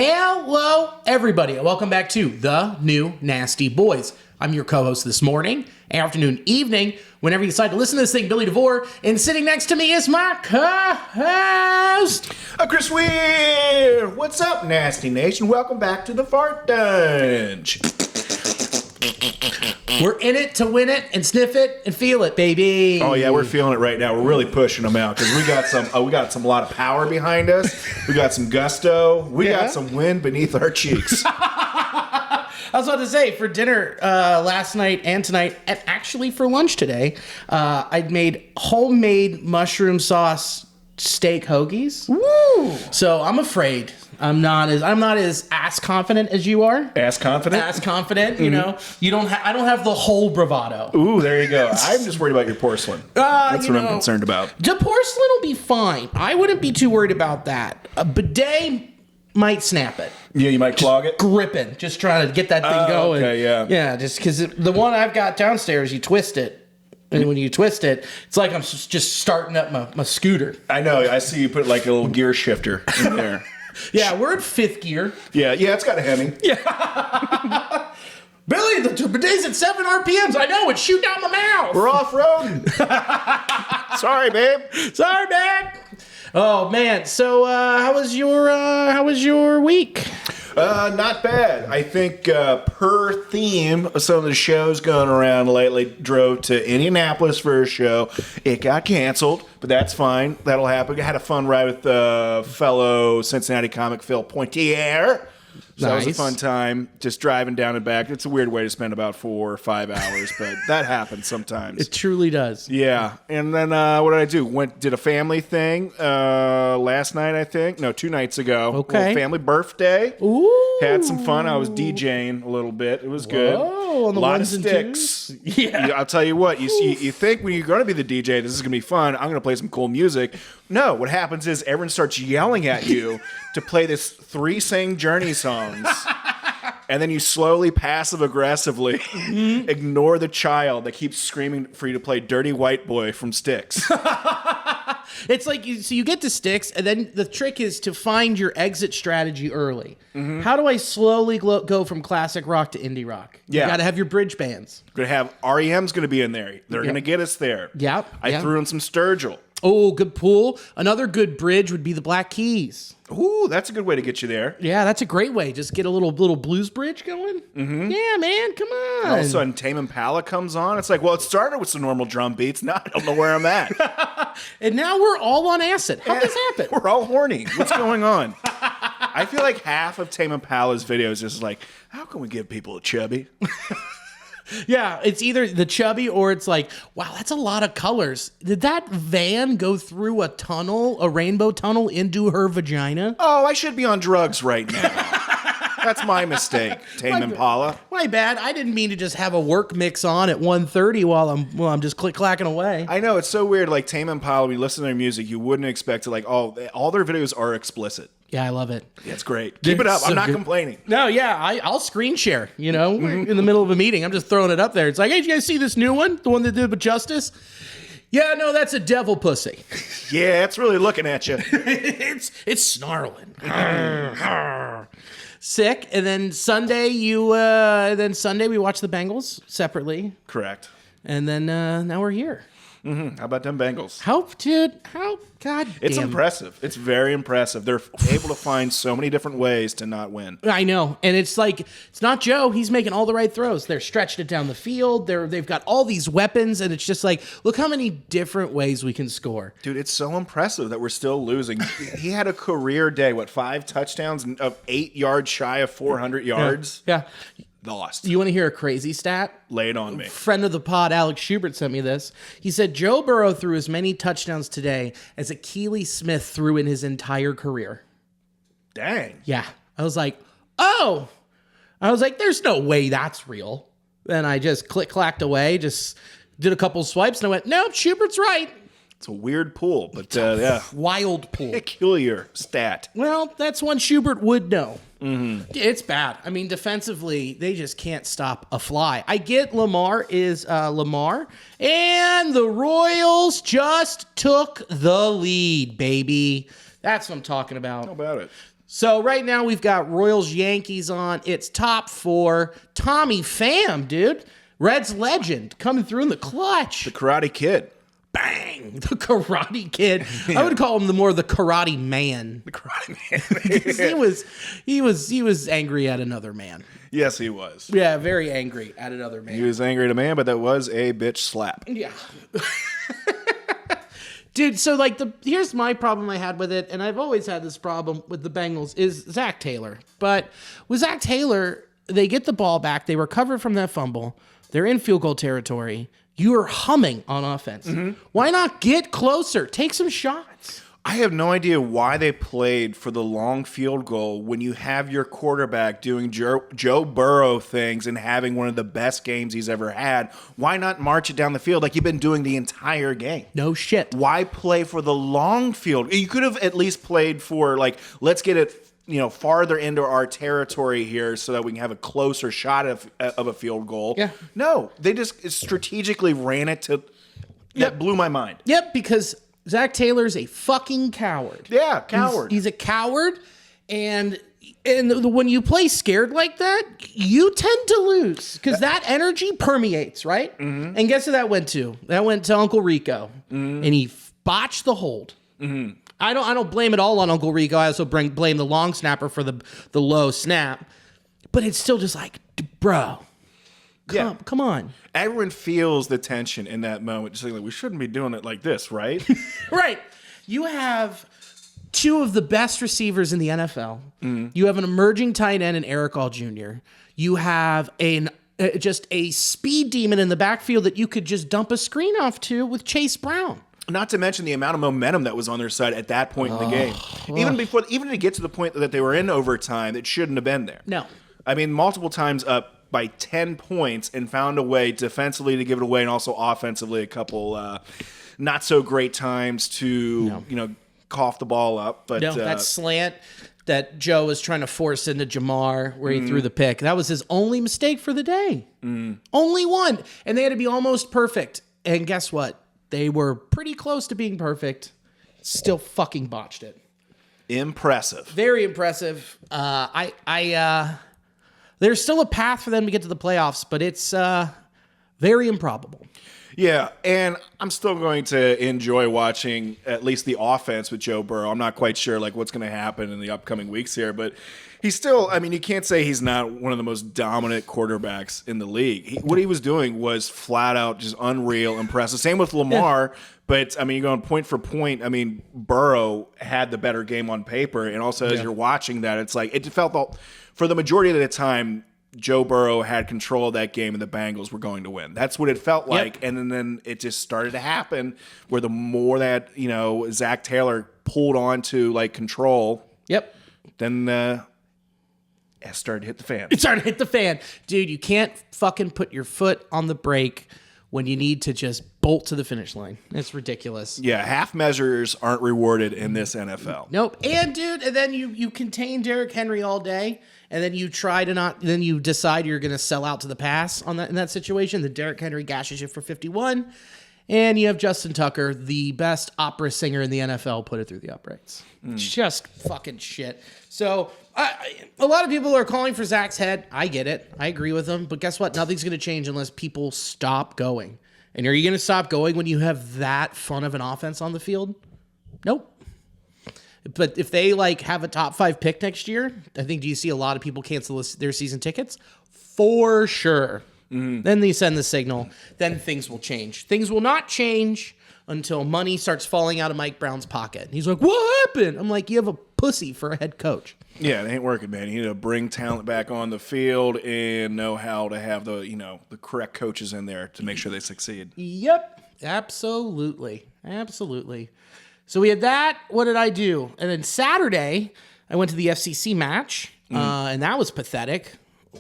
Hello, everybody, and welcome back to The New Nasty Boys. I'm your co-host this morning, afternoon, evening, whenever you decide to listen to this thing, Billy DeVore, and sitting next to me is my co-host, Chris Weir. What's up, Nasty Nation? Welcome back to the Fart Dunge. We're in it to win it and sniff it and feel it, baby. Oh yeah, we're feeling it right now. We're really pushing them out because we got some lot of power behind us. We got some gusto. We got some wind beneath our cheeks. I was about to say, for dinner last night and tonight, and actually for lunch today, I made homemade mushroom sauce steak hoagies. Woo! So I'm afraid I'm not as ass confident as you are. Ass confident? Ass confident. You know, I don't have the whole bravado. Ooh, there you go. I'm just worried about your porcelain. That's what I'm concerned about. The porcelain will be fine. I wouldn't be too worried about that. A bidet might snap it. Yeah, you might clog it. Gripping, just trying to get that thing going. Okay, yeah. Yeah, just because the one I've got downstairs, you twist it. And when you twist it, it's like I'm just starting up my scooter. I know. I see you put like a little gear shifter in there. Yeah, we're in fifth gear. Yeah, it's got a Hemi. Yeah. Billy, the bidet's at 7 RPMs. I know, it's shooting out my mouth. We're off-roading. Sorry, babe. Sorry, man. Oh, man. So, how was your week? Not bad. I think per theme of some of the shows going around lately, drove to Indianapolis for a show. It got canceled, but that's fine. That'll happen. I had a fun ride with fellow Cincinnati comic Phil Pointier. So that was a fun time, just driving down and back. It's a weird way to spend about 4 or 5 hours, but that happens sometimes. It truly does. Yeah. And then what did I do? Did a family thing last night, I think. No, 2 nights ago. Okay. Family birthday. Ooh. Had some fun. I was DJing a little bit. It was good. Whoa, on the a lot of ones and sticks. twos? Yeah. I'll tell you what. You think when you're going to be the DJ, this is going to be fun. I'm going to play some cool music. No, what happens is everyone starts yelling at you to play this 3 Sing Journey songs. And then you slowly, passive-aggressively ignore the child that keeps screaming for you to play Dirty White Boy from Styx. It's like you get to Styx, and then the trick is to find your exit strategy early. Mm-hmm. How do I slowly go from classic rock to indie rock? Yeah. You got to have your bridge bands. We're going to have REM's going to be in there. They're going to get us there. Yep. I threw in some Sturgill. Oh, good pull. Another good bridge would be the Black Keys. Ooh, that's a good way to get you there. Yeah, that's a great way. Just get a little blues bridge going. Mm-hmm. Yeah, man, come on. And all of a sudden, Tame Impala comes on. It's like, well, it started with some normal drum beats. Now I don't know where I'm at. And now we're all on acid. How did this happen? We're all horny. What's going on? I feel like half of Tame Impala's videos is like, how can we give people a chubby? Yeah, it's either the chubby or it's like, wow, that's a lot of colors. Did that van go through a rainbow tunnel into her vagina? Oh, I should be on drugs right now. That's my mistake, Tame Impala. My bad. I didn't mean to just have a work mix on at 1:30 while I'm just click-clacking away. I know, it's so weird. Like Tame Impala, when you listen to their music, you wouldn't expect it. Like, all their videos are explicit. Yeah, I love it. Yeah, it's great. Keep it up. I'm not complaining. No, yeah, I'll screen share, in the middle of a meeting. I'm just throwing it up there. It's like, hey, did you guys see this new one? The one that did with Justice? Yeah, no, that's a devil pussy. Yeah, it's really looking at you. it's snarling. Sick. And then Sunday we watch the Bengals separately. Correct. And then now we're here. Mm-hmm. How about them Bengals? God It's damn. impressive. It's very impressive. They're able to find so many different ways to not win. I know. And it's like, it's not Joe. He's making all the right throws. They're stretching it down the field. They've got all these weapons. And it's just like, look how many different ways we can score. Dude, it's so impressive that we're still losing. He had a career day, 5 touchdowns of 8 yards shy of 400 yards? Yeah. Lost. You want to hear a crazy stat? Lay it on me. Friend of the pod, Alex Schubert, sent me this. He said Joe Burrow threw as many touchdowns today as Akili Smith threw in his entire career. Dang. Yeah. I was like, there's no way that's real. Then I just click-clacked away, just did a couple swipes, and I went, nope, Schubert's right. It's a weird pool, but yeah. Wild pool. Peculiar stat. Well, that's one Schubert would know. Mm-hmm. It's bad. I mean, defensively, they just can't stop a fly. I get Lamar is Lamar, and the Royals just took the lead, baby. That's what I'm talking about. How about it? So right now we've got Royals Yankees on. It's top 4. Tommy Pham, dude. Reds legend coming through in the clutch. The Karate Kid. Bang! The Karate Kid. I would call him the Karate Man. The Karate Man. he was angry at another man. Yes, he was. Yeah, very angry at another man. He was angry at a man, but that was a bitch slap. Yeah. Dude, so like here's my problem I had with it, and I've always had this problem with the Bengals, is Zach Taylor. But with Zach Taylor, they get the ball back, they recover from that fumble, they're in field goal territory. You are humming on offense. Mm-hmm. Why not get closer? Take some shots. I have no idea why they played for the long field goal when you have your quarterback doing Joe Burrow things and having one of the best games he's ever had. Why not march it down the field like you've been doing the entire game? No shit. Why play for the long field? You could have at least played for, like, let's get it farther into our territory here so that we can have a closer shot of a field goal. Yeah. No, they just strategically ran it to. That blew my mind. Yep, because Zach Taylor's a fucking coward. Yeah, coward. He's a coward, and when you play scared like that, you tend to lose because that energy permeates, right? Mm-hmm. And guess who that went to? That went to Uncle Rico, and he botched the hold. Mm-hmm. I don't blame it all on Uncle Rico. I also blame the long snapper for the low snap. But it's still just like, bro, come on. Everyone feels the tension in that moment. Just like, we shouldn't be doing it like this, right? Right. You have 2 of the best receivers in the NFL. Mm-hmm. You have an emerging tight end in Eric All Jr. You have just a speed demon in the backfield that you could just dump a screen off to with Chase Brown. Not to mention the amount of momentum that was on their side at that point in the game. Even to get to the point that they were in overtime, it shouldn't have been there. No. I mean, multiple times up by 10 points and found a way defensively to give it away and also offensively a couple not so great times to, cough the ball up. But that slant that Joe was trying to force into Jamar where he threw the pick, that was his only mistake for the day. Only one. And they had to be almost perfect. And guess what? They were pretty close to being perfect. Still fucking botched it. Impressive. Very impressive. There's still a path for them to get to the playoffs, but it's very improbable. Yeah, and I'm still going to enjoy watching at least the offense with Joe Burrow. I'm not quite sure what's going to happen in the upcoming weeks here, but he's still, I mean, you can't say he's not one of the most dominant quarterbacks in the league. What he was doing was flat out just unreal, impressive. Same with Lamar, but, I mean, you're going point for point. I mean, Burrow had the better game on paper, and also as you're watching that, it's like, it felt, for the majority of the time, Joe Burrow had control of that game and the Bengals were going to win. That's what it felt like. Yep. And then it just started to happen where the more that, Zach Taylor pulled on to control. Yep. Then it started to hit the fan. It started to hit the fan. Dude, you can't fucking put your foot on the brake when you need to just bolt to the finish line. It's ridiculous. Yeah, half measures aren't rewarded in this NFL. Nope. And dude, and then you contain Derrick Henry all day, and then you then you decide you're going to sell out to the pass in that situation. The Derrick Henry gashes you for 51, and you have Justin Tucker, the best opera singer in the NFL, put it through the uprights. Just fucking shit. So a lot of people are calling for Zach's head. I get it. I agree with them. But guess what? Nothing's going to change unless people stop going. And are you going to stop going when you have that fun of an offense on the field? Nope. But if they have a top 5 pick next year, I think, do you see a lot of people cancel their season tickets? For sure. Mm-hmm. Then they send the signal. Then things will change. Things will not change until money starts falling out of Mike Brown's pocket. And he's like, what happened? I'm like, you have a pussy for a head coach. Yeah, it ain't working, man. You need to bring talent back on the field and know how to have the correct coaches in there to make sure they succeed. Yep. Absolutely. So we had that. What did I do? And then Saturday, I went to the FCC match, and that was pathetic.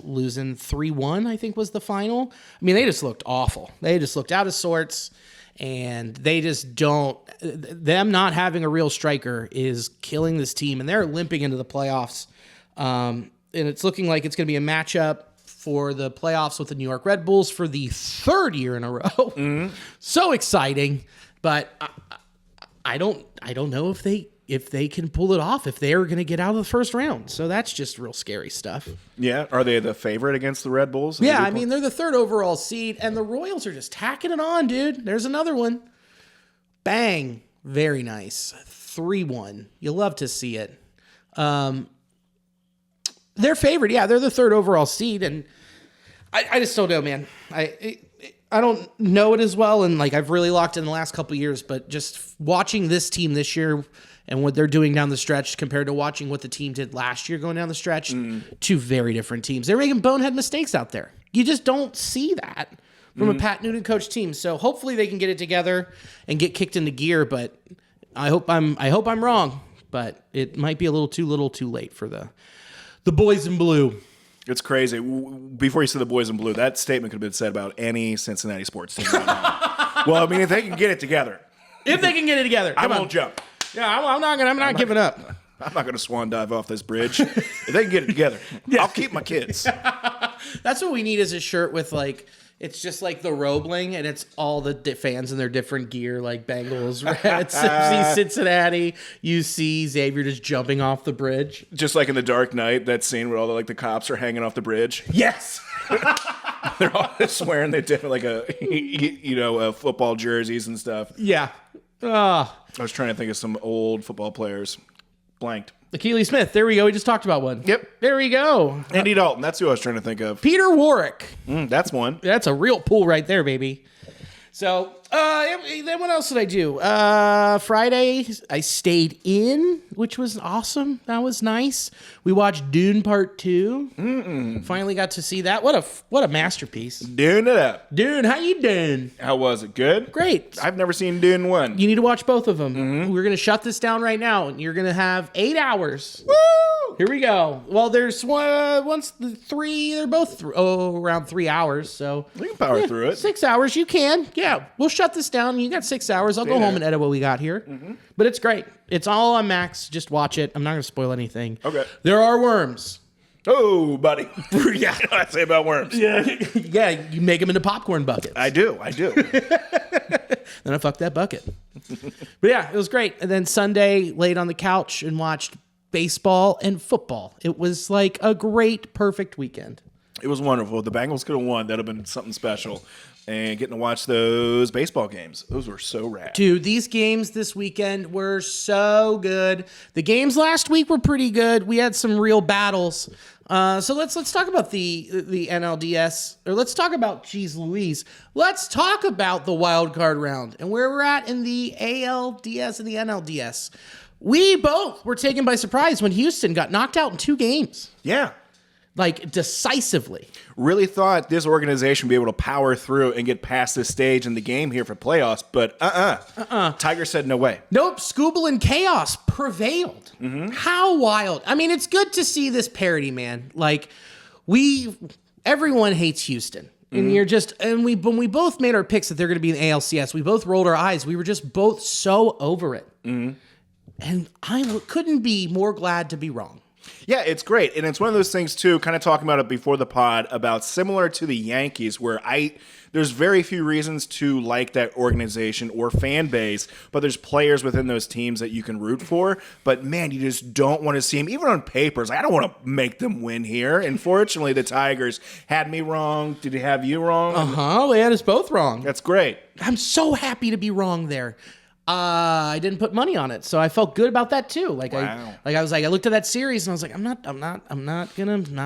Losing 3-1, I think, was the final. I mean, they just looked awful. They just looked out of sorts, and they just don't. Them not having a real striker is killing this team, and they're limping into the playoffs. And it's looking like it's going to be a matchup for the playoffs with the New York Red Bulls for the 3rd year in a row. Mm-hmm. So exciting, but I don't know if if they can pull it off, if they are going to get out of the first round. So that's just real scary stuff. Yeah. Are they the favorite against the Red Bulls? Yeah, I mean, they're the 3rd overall seed, and the Royals are just tacking it on, dude. There's another one. Bang. Very nice. 3-1. You'll love to see it. They're favored. Yeah, they're the 3rd overall seed, and I just don't know, man. I don't know it as well, and like I've really locked in the last couple of years, but just watching this team this year and what they're doing down the stretch compared to watching what the team did last year going down the stretch, 2 very different teams. They're making bonehead mistakes out there. You just don't see that from a Pat Noonan coach team. So hopefully they can get it together and get kicked into gear, but I hope I'm wrong, but it might be a little too late for the boys in blue. It's crazy. Before you said the boys in blue, that statement could have been said about any Cincinnati sports team right now. Well, I mean, if they can get it together. If they can get it together. I won't jump. Yeah, I'm not giving up. I'm not going to swan dive off this bridge. If they can get it together, I'll keep my kids. That's what we need is a shirt with like, it's just like the Roebling, and it's all the fans in their different gear, like Bengals, Reds. You see Cincinnati, you see Xavier just jumping off the bridge. Just like in The Dark Knight, that scene where all the cops are hanging off the bridge. Yes. They're all just wearing their different, football jerseys and stuff. Yeah. I was trying to think of some old football players. Blanked. Achilles Smith. There we go. We just talked about one. Yep. There we go. Andy Dalton. That's who I was trying to think of. Peter Warwick. That's one. That's a real pull right there, baby. So, then what else did I do? Friday, I stayed in, which was awesome. That was nice. We watched Dune Part 2. Finally got to see that. What a masterpiece. Dune it up. Dune, how you doing? How was it? Good? Great. I've never seen Dune 1. You need to watch both of them. We're going to shut this down right now, and you're going to have 8 hours. Woo! Here we go. Well, there's they're both around 3 hours, so. We can power through it. 6 hours, you can. Yeah, we'll shut this down. You got 6 hours. I'll go home and edit what we got here. But it's great. It's all on Max. Just watch it. I'm not going to spoil anything. Okay. There are worms. Oh, buddy. Yeah. What I say about worms. Yeah, you make them into popcorn buckets. I do. Then I fucked that bucket. But yeah, it was great. And then Sunday, laid on the couch and watched baseball and football. It was like a great, perfect weekend. It was wonderful. If the Bengals could have won, that would have been something special. And getting to watch those baseball games, those were so rad. Dude, these games this weekend were so good. The games last week were pretty good. We had some real battles. So let's talk about the NLDS, or let's talk about, geez Louise, let's talk about the wild card round and where we're at in the ALDS and the NLDS. We both were taken by surprise when Houston got knocked out in 2 games. Yeah. Like, decisively. Really thought this organization would be able to power through and get past this stage in the game here for playoffs, but Tiger said no way. Nope, Scooble and Chaos prevailed. How wild. I mean, it's good to see this parity, man. Like, everyone hates Houston. And when we both made our picks that they're going to be in the ALCS, we both rolled our eyes. We were just both so over it. And I couldn't be more glad to be wrong. Yeah, it's great. And it's one of those things, too, kind of talking about it before the pod, about similar to the Yankees, where there's very few reasons to like that organization or fan base, but there's players within those teams that you can root for. But, man, you just don't want to see them, even on papers. I don't want to make them win here. And fortunately, the Tigers had me wrong. Did they have you wrong? They had us both wrong. That's great. I'm so happy to be wrong there. I didn't put money on it, so I felt good about that too. Like, wow. I looked at that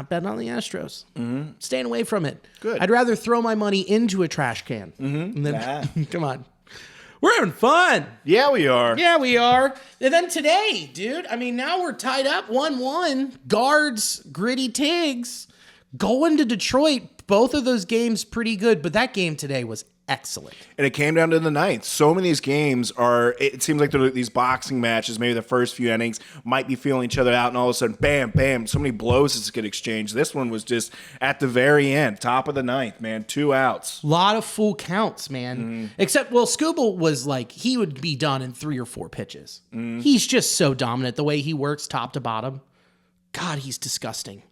betting on the Astros. Staying away from it. Good. I'd rather throw my money into a trash can. And then, come on, we're having fun. Yeah, we are. Yeah, we are. And then today, dude. I mean, now we're tied up 1-1. Guards, Gritty Tigs, going to Detroit. Both of those games pretty good, but that game today was excellent. And it came down to the ninth. So many of these games it seems like they're these boxing matches, maybe the first few innings might be feeling each other out, and all of a sudden, bam, bam, so many blows that get exchanged. This one was just at the very end, top of the ninth, man, 2 outs. A lot of full counts, man. Except, Scooble was like, he would be done in 3 or 4 pitches. He's just so dominant, the way he works top to bottom. God, he's disgusting.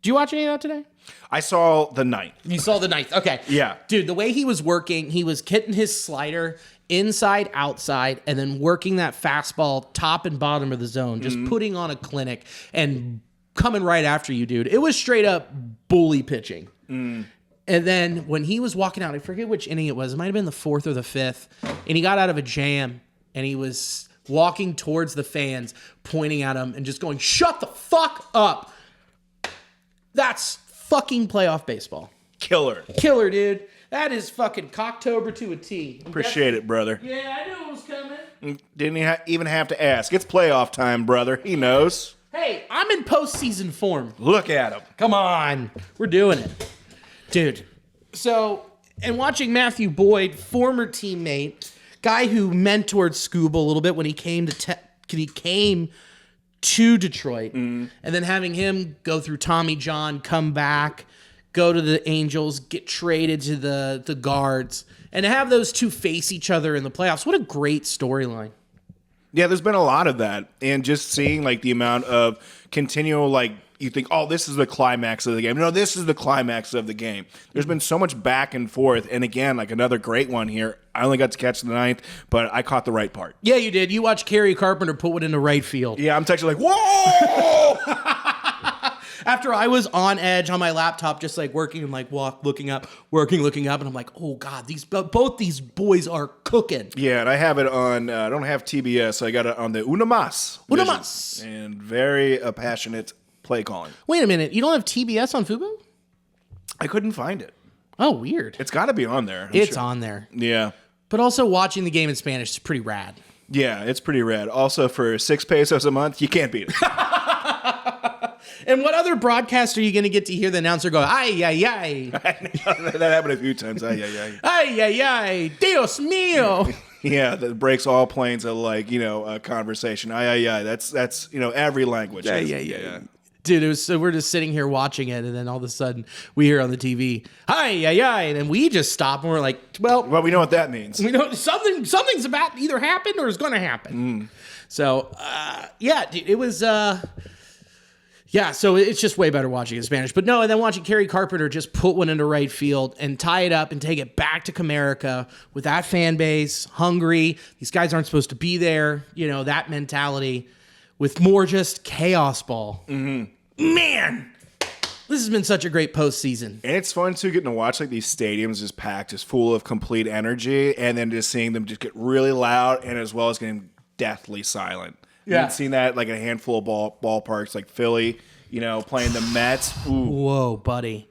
Did you watch any of that today? I saw the ninth. You saw the ninth. Okay. Yeah. Dude, the way he was working, he was hitting his slider inside, outside, and then working that fastball top and bottom of the zone, just putting on a clinic and coming right after you, dude. It was straight up bully pitching. And then when he was walking out, I forget which inning it was. It might have been the 4th or the 5th. And he got out of a jam, and he was walking towards the fans, pointing at them and just going, "Shut the fuck up." That's fucking playoff baseball. Killer. Killer, dude. That is fucking Cocktober to a T. Appreciate it, brother. Yeah, I knew it was coming. Didn't even have to ask. It's playoff time, brother. He knows. Hey, I'm in postseason form. Look at him. Come on. We're doing it. Dude. So, and watching Matthew Boyd, former teammate, guy who mentored Scuba a little bit when he came to Detroit, and then having him go through Tommy John, come back, go to the Angels, get traded to the Guards, and to have those two face each other in the playoffs. What a great storyline. Yeah, there's been a lot of that. And just seeing like the amount of continual, like, you think, oh, this is the climax of the game. No, this is the climax of the game. There's been so much back and forth. And again, like another great one here. I only got to catch the ninth, but I caught the right part. Yeah, you did. You watched Kerry Carpenter put one into right field. Yeah, I'm texting like, whoa! After I was on edge on my laptop, just like working and like looking up, and I'm like, oh God, both these boys are cooking. Yeah, and I have it on, I don't have TBS, so I got it on the Unamas. Unamas. And very passionate play calling. Wait a minute, you don't have TBS on Fubo? I couldn't find it. Oh, weird. It's got to be on there. It's on there. Yeah. But also watching the game in Spanish is pretty rad. Yeah, it's pretty rad. Also, for 6 pesos a month, you can't beat it. And what other broadcast are you going to get to hear the announcer go, ay, ay, ay? That happened a few times. Ay, ay, ay. Ay, ay, ay. Dios mío. Yeah, that breaks all planes of like, a conversation. Ay, ay, ay. That's every language. Yeah. Dude, so we're just sitting here watching it, and then all of a sudden we hear on the TV, "Hi, ay, and then we just stop, and we're like, "Well, we know what that means. We know something's about to either happen or is going to happen." So, yeah, dude, it was, so it's just way better watching in Spanish. But no, and then watching Kerry Carpenter just put one into right field and tie it up and take it back to Comerica with that fan base, hungry. These guys aren't supposed to be there, that mentality. With more just chaos ball. Mm-hmm. Man, this has been such a great postseason. And it's fun, too, getting to watch like these stadiums just packed, just full of complete energy, and then just seeing them just get really loud and as well as getting deathly silent. Yeah. You've seen that like a handful of ballparks like Philly, playing the Mets. Ooh. Whoa, buddy.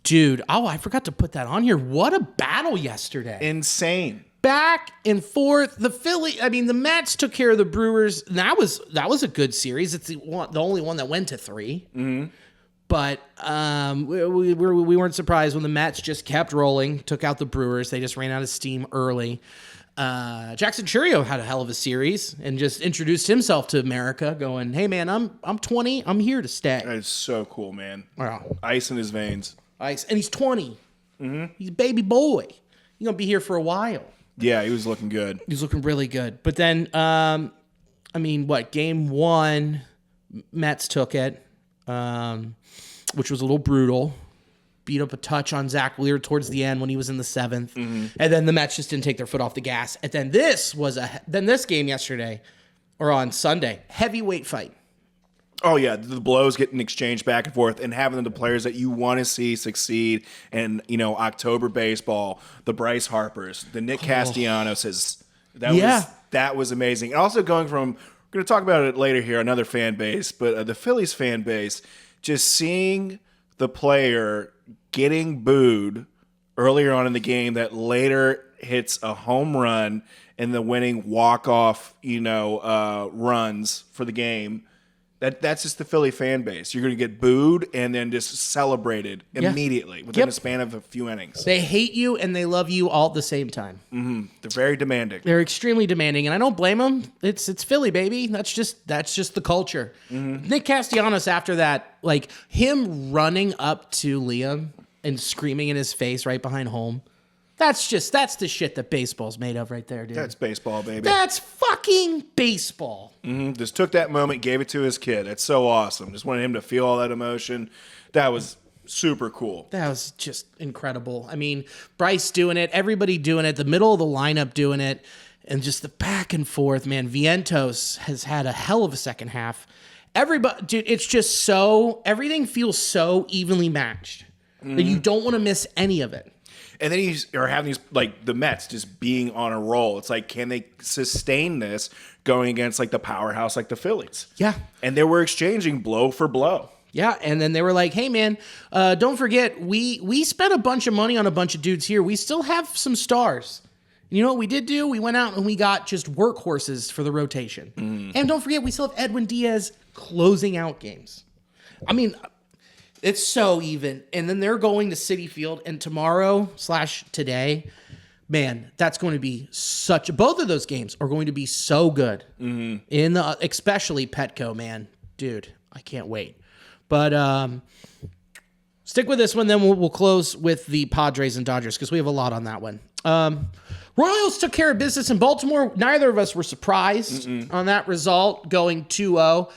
Dude, I forgot to put that on here. What a battle yesterday. Insane. Back and forth. The Mets took care of the Brewers. That was a good series. It's the only one that went to 3. Mm-hmm. But we weren't surprised when the Mets just kept rolling, took out the Brewers. They just ran out of steam early. Jackson Chourio had a hell of a series and just introduced himself to America, going, "Hey man, I'm 20. I'm here to stay." That is so cool, man. Wow. Ice in his veins. Ice, and he's 20. Mm-hmm. He's a baby boy. He's gonna be here for a while. Yeah, he was looking good. He was looking really good. But then, game 1, Mets took it, which was a little brutal. Beat up a touch on Zach Wheeler towards the end when he was in the 7th. Mm-hmm. And then the Mets just didn't take their foot off the gas. And then this game yesterday, or on Sunday, heavyweight fight. Oh, yeah, the blows getting exchanged back and forth and having the players that you want to see succeed in, October baseball, the Bryce Harpers, the Nick Castellanos. That was amazing. And also going from, we're going to talk about it later here, another fan base, but the Phillies fan base, just seeing the player getting booed earlier on in the game that later hits a home run and the winning walk-off, runs for the game. That's just the Philly fan base. You're going to get booed and then just celebrated immediately within a span of a few innings. They hate you and they love you all at the same time. Mm-hmm. They're very demanding. They're extremely demanding, and I don't blame them. It's Philly, baby. That's just the culture. Mm-hmm. Nick Castellanos, after that, like him running up to Liam and screaming in his face right behind home, That's the shit that baseball's made of right there, dude. That's baseball, baby. That's fucking baseball. Just took that moment, gave it to his kid. That's so awesome. Just wanted him to feel all that emotion. That was super cool. That was just incredible. I mean, Bryce doing it, everybody doing it, the middle of the lineup doing it, and just the back and forth, man. Vientos has had a hell of a second half. Everybody, dude, it's just so, everything feels so evenly matched that you don't want to miss any of it. And then you're having these, like, the Mets just being on a roll. It's like, can they sustain this going against, like, the powerhouse like the Phillies? Yeah. And they were exchanging blow for blow. Yeah, and then they were like, hey, man, don't forget, we spent a bunch of money on a bunch of dudes here. We still have some stars. You know what we did do? We went out and we got just workhorses for the rotation. And don't forget, we still have Edwin Diaz closing out games. I mean, it's so even. And then they're going to Citi Field, and tomorrow/today, man, that's going to be both of those games are going to be so good. Especially Petco, man. Dude, I can't wait. But stick with this one, then we'll close with the Padres and Dodgers because we have a lot on that one. Royals took care of business in Baltimore. Neither of us were surprised on that result, going 2-0.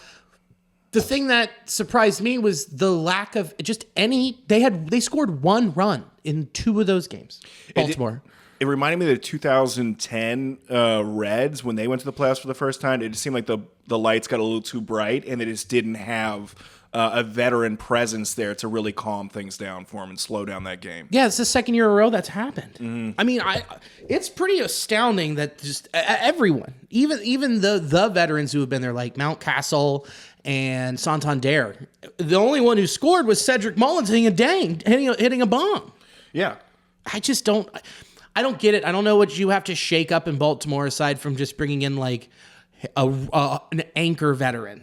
The thing that surprised me was the lack of just any. They scored one run in two of those games. Baltimore. It reminded me of the 2010 Reds when they went to the playoffs for the first time. It just seemed like the lights got a little too bright, and they just didn't have a veteran presence there to really calm things down for them and slow down that game. Yeah, it's the second year in a row that's happened. I mean, it's pretty astounding that just everyone, even the veterans who have been there, like Mountcastle and Santander, the only one who scored was Cedric Mullins hitting a bomb. Yeah. I don't get it. I don't know what you have to shake up in Baltimore aside from just bringing in like an anchor veteran.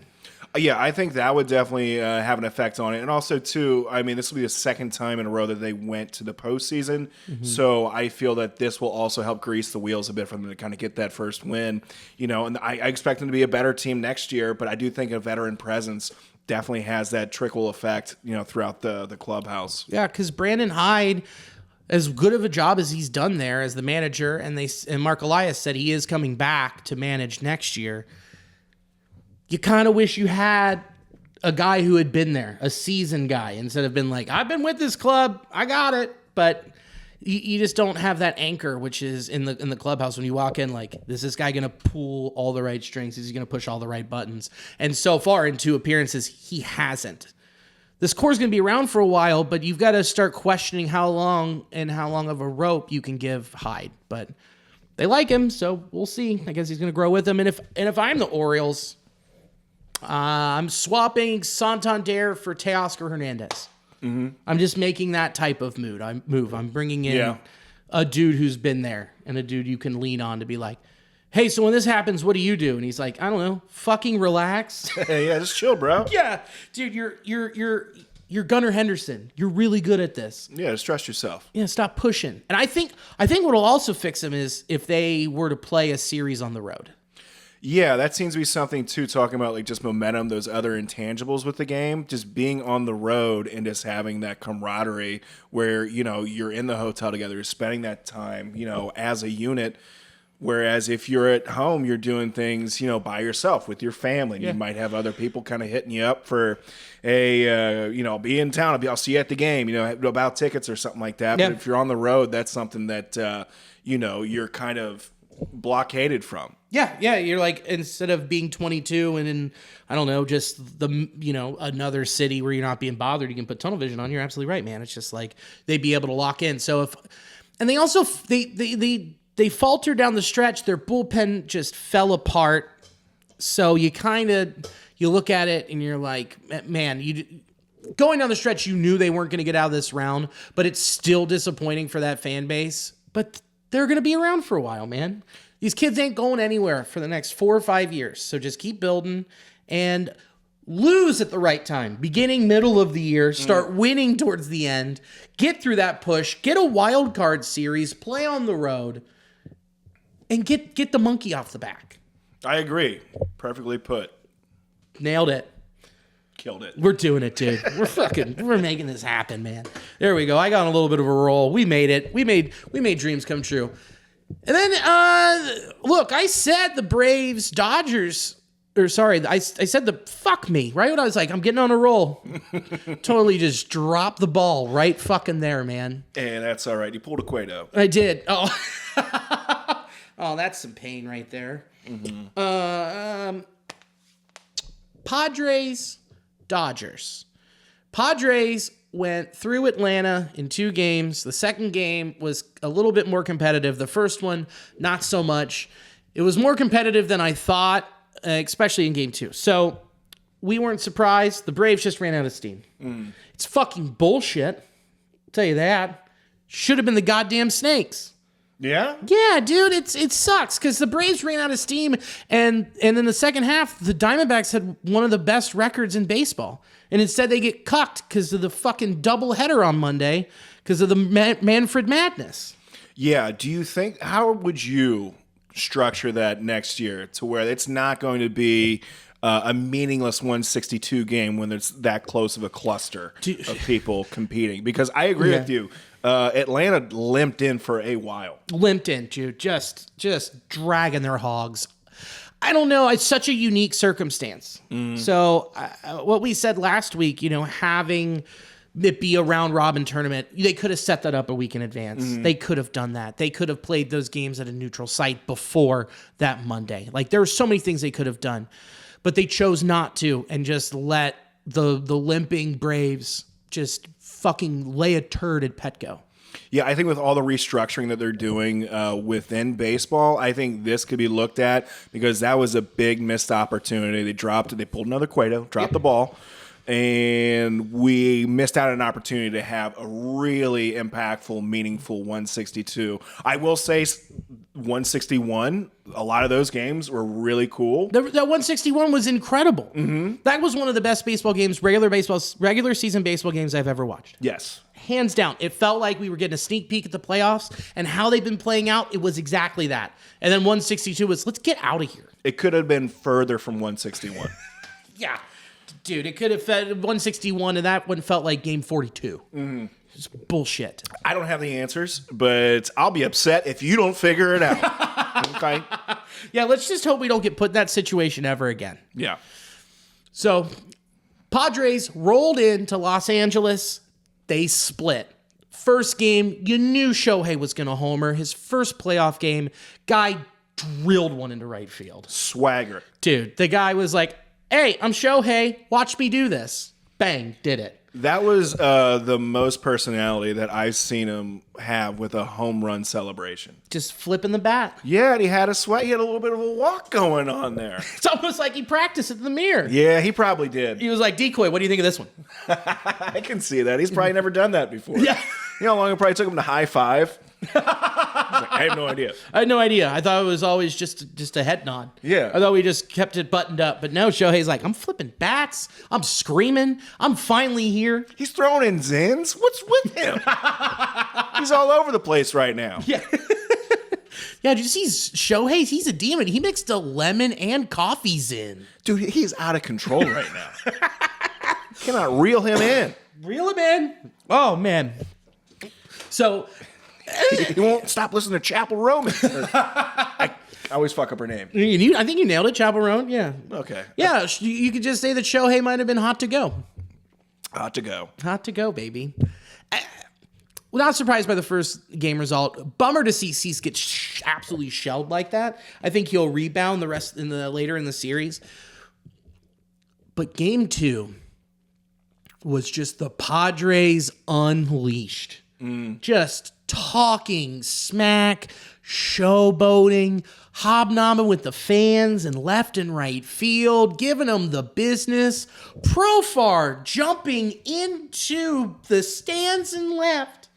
Yeah, I think that would definitely have an effect on it. And also, too, I mean, this will be the second time in a row that they went to the postseason. So I feel that this will also help grease the wheels a bit for them to kind of get that first win. You know, and I expect them to be a better team next year, but I do think a veteran presence definitely has that trickle effect, you know, throughout the clubhouse. Yeah, because Brandon Hyde, as good of a job as he's done there as the manager, and Mark Elias said he is coming back to manage next year. You kind of wish you had a guy who had been there, a seasoned guy, instead of been like, I've been with this club, I got it. But you just don't have that anchor, which is in the clubhouse when you walk in, like, is this guy going to pull all the right strings? Is he going to push all the right buttons? And so far in 2 appearances, he hasn't. This core is going to be around for a while, but you've got to start questioning how long of a rope you can give Hyde. But they like him, so we'll see. I guess he's going to grow with them. And if I'm the Orioles, I'm swapping Santander for Teoscar Hernandez. I'm just making that type of move. I'm bringing in a dude who's been there and a dude you can lean on to be like, hey, so when this happens, what do you do? And he's like, I don't know, fucking relax. Yeah, just chill, bro. Yeah, dude, you're Gunnar Henderson. You're really good at this. Yeah, just trust yourself. Yeah, stop pushing. And I think what'll also fix him is if they were to play a series on the road. Yeah, that seems to be something, too, talking about like just momentum, those other intangibles with the game, just being on the road and just having that camaraderie where, you know, you're in the hotel together, you're spending that time, you know, as a unit. Whereas if you're at home, you're doing things, you know, by yourself with your family. Yeah. You might have other people kind of hitting you up for, hey, you know, be in town. I'll see you at the game, you know, about tickets or something like that. Yeah. But if you're on the road, that's something that, you know, you're kind of blockaded from. Yeah, you're like, instead of being 22 and in, I don't know, just another city where you're not being bothered, you can put tunnel vision on. You're absolutely right, man. It's just like they'd be able to lock in. So they also they faltered down the stretch. Their bullpen just fell apart. So you look at it and you're like, man, going down the stretch, you knew they weren't going to get out of this round, but it's still disappointing for that fan base. But they're going to be around for a while, man. These kids ain't going anywhere for the next 4 or 5 years. So just keep building and lose at the right time. Beginning, middle of the year, start winning towards the end, get through that push, get a wild card series, play on the road, and get the monkey off the back. I agree. Perfectly put. Nailed it. killed it. We're doing it, dude. We're making this happen, man. There we go. I got on a little bit of a roll. We made it. We made dreams come true. And then, look, I said the Braves, Dodgers, or sorry, I said the fuck me, right? When I was like, I'm getting on a roll. Totally just dropped the ball right fucking there, man. And that's all right. You pulled a Cueto. I did. Oh, oh, that's some pain right there. Mm-hmm. Padres, Dodgers. Padres went through Atlanta in 2 games. The second game was a little bit more competitive. The first one, not so much. It was more competitive than I thought, especially in game 2. So we weren't surprised. The Braves just ran out of steam. It's fucking bullshit. I'll tell you that. Should have been the goddamn Snakes. Yeah? Yeah, dude, it sucks because the Braves ran out of steam, and in the second half, the Diamondbacks had one of the best records in baseball, and instead they get cucked because of the fucking doubleheader on Monday because of the Manfred Madness. Yeah, do you think, how would you structure that next year to where it's not going to be a meaningless 162 game when there's that close of a cluster of people competing? Because I agree with you. Atlanta limped in for a while. Limped in, dude. Just dragging their hogs. I don't know. It's such a unique circumstance. So what we said last week, having it be a round robin tournament, they could have set that up a week in advance. They could have done that. They could have played those games at a neutral site before that Monday. Like, there were so many things they could have done, but they chose not to and just let the limping Braves just fucking lay a turd at Petco. Yeah, I think with all the restructuring that they're doing within baseball, I think this could be looked at because that was a big missed opportunity. They dropped it. They pulled another Cueto, dropped the ball, and we missed out on an opportunity to have a really impactful, meaningful 162. I will say 161, a lot of those games were really cool. That 161 was incredible. That was one of the best baseball games, regular season baseball games I've ever watched. Yes. Hands down. It felt like we were getting a sneak peek at the playoffs, and how they've been playing out, it was exactly that. And then 162 was, let's get out of here. It could have been further from 161. Yeah. Dude, it could have fed 161, and that one felt like game 42. It's bullshit. I don't have the answers, but I'll be upset if you don't figure it out. Okay? Yeah, let's just hope we don't get put in that situation ever again. Yeah. So, Padres rolled into Los Angeles. They split. First game, you knew Shohei was going to homer. His first playoff game, guy drilled one into right field. Swagger. Dude, the guy was like, hey, I'm Shohei. Watch me do this. Bang, did it. That was the most personality that I've seen him have with a home run celebration. Just flipping the bat. Yeah, and he had a sweat. He had a little bit of a walk going on there. It's almost like he practiced in the mirror. Yeah, he probably did. He was like, Decoy, what do you think of this one? I can see that. He's probably never done that before. Yeah. You know how long it probably took him to high five? I have no idea. I had no idea. I thought it was always just a head nod. Yeah. I thought we just kept it buttoned up. But no, Shohei's like, I'm flipping bats. I'm screaming. I'm finally here. He's throwing in Zins. What's with him? He's all over the place right now. Yeah. Yeah, did you see Shohei? He's a demon. He mixed a lemon and coffees in. Dude, he's out of control right now. Cannot reel him in. Reel him in. Oh, man. So... He won't stop listening to Chapel Roman. I always fuck up her name. I think you nailed it, Chapel Roan. Yeah. Okay. Yeah, you could just say that Shohei might have been hot to go. Hot to go. Hot to go, baby. Not surprised by the first game result. Bummer to see Cease get absolutely shelled like that. I think he'll rebound the rest later in the series. But game 2 was just the Padres unleashed. Just talking smack, showboating, hobnobbing with the fans in left and right field, giving them the business. Profar jumping into the stands and left,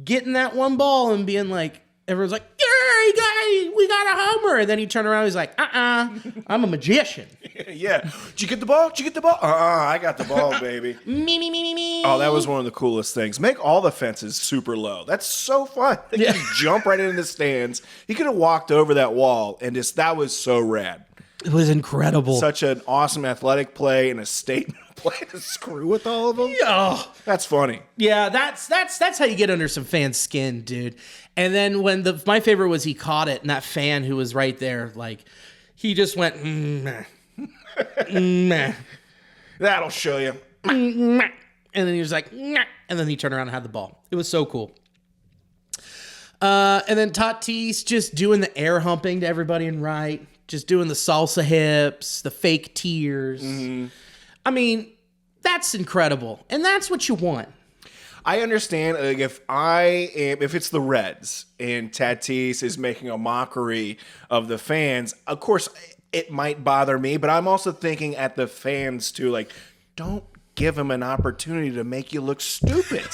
getting that one ball and being like, everyone's like, yeah, we got a homer. And then he turned around and he's like, I'm a magician. Yeah. Did you get the ball? Did you get the ball? I got the ball, baby. Me. Oh, that was one of the coolest things. Make all the fences super low. That's so fun. They just jump right into the stands. He could have walked over that wall and that was so rad. It was incredible. Such an awesome athletic play and a statement play to screw with all of them. Oh. That's funny. Yeah, that's how you get under some fans' skin, dude. And then when my favorite was he caught it, and that fan who was right there, like, he just went, meh. Meh. That'll show you. And then he was like, nah, and then he turned around and had the ball. It was so cool. And then Tatis just doing the air humping to everybody in right, just doing the salsa hips, the fake tears. Mm-hmm. I mean, that's incredible, and that's what you want. I understand, like, if it's the Reds and Tatis is making a mockery of the fans, of course it might bother me, but I'm also thinking at the fans too, like, don't give him an opportunity to make you look stupid.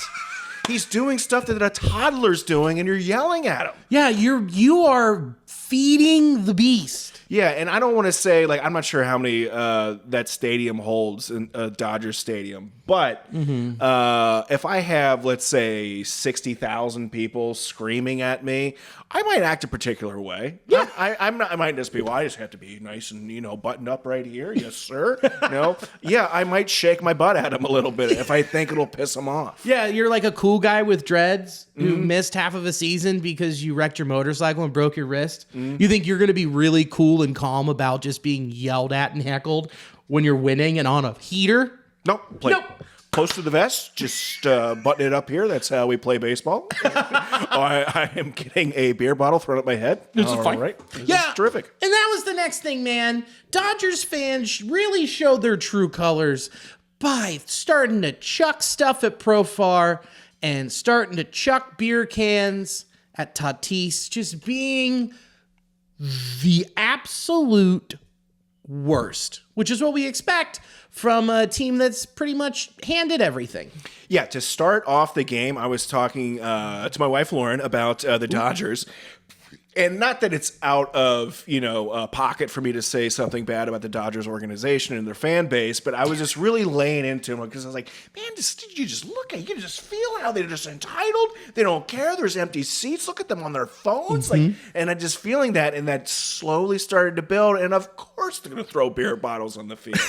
He's doing stuff that a toddler's doing, and you're yelling at him. Yeah, you are feeding the beast. Yeah, and I don't want to say, like, I'm not sure how many that stadium holds in Dodger Stadium, but if I have, let's say, 60,000 people screaming at me, I might act a particular way. Yeah, I might just be, well, I just have to be nice and, buttoned up right here. Yes, sir. Yeah, I might shake my butt at him a little bit if I think it'll piss him off. Yeah, you're like a cool guy with dreads who missed half of a season because you wrecked your motorcycle and broke your wrist. You think you're going to be really cool and calm about just being yelled at and heckled when you're winning and on a heater? Nope. Close to the vest, just button it up here. That's how we play baseball. I am getting a beer bottle thrown at my head. This is fine. Right. This is terrific. And that was the next thing, man. Dodgers fans really showed their true colors by starting to chuck stuff at Profar and starting to chuck beer cans at Tatis, just being the absolute worst, which is what we expect from a team that's pretty much handed everything. Yeah, to start off the game, I was talking to my wife, Lauren, about the Dodgers. And not that it's out of, pocket for me to say something bad about the Dodgers organization and their fan base, but I was just really laying into them because I was like, man, did you just look at it? You can just feel how they're just entitled. They don't care. There's empty seats. Look at them on their phones. And I just feeling that, and that slowly started to build. And of course they're going to throw beer bottles on the field.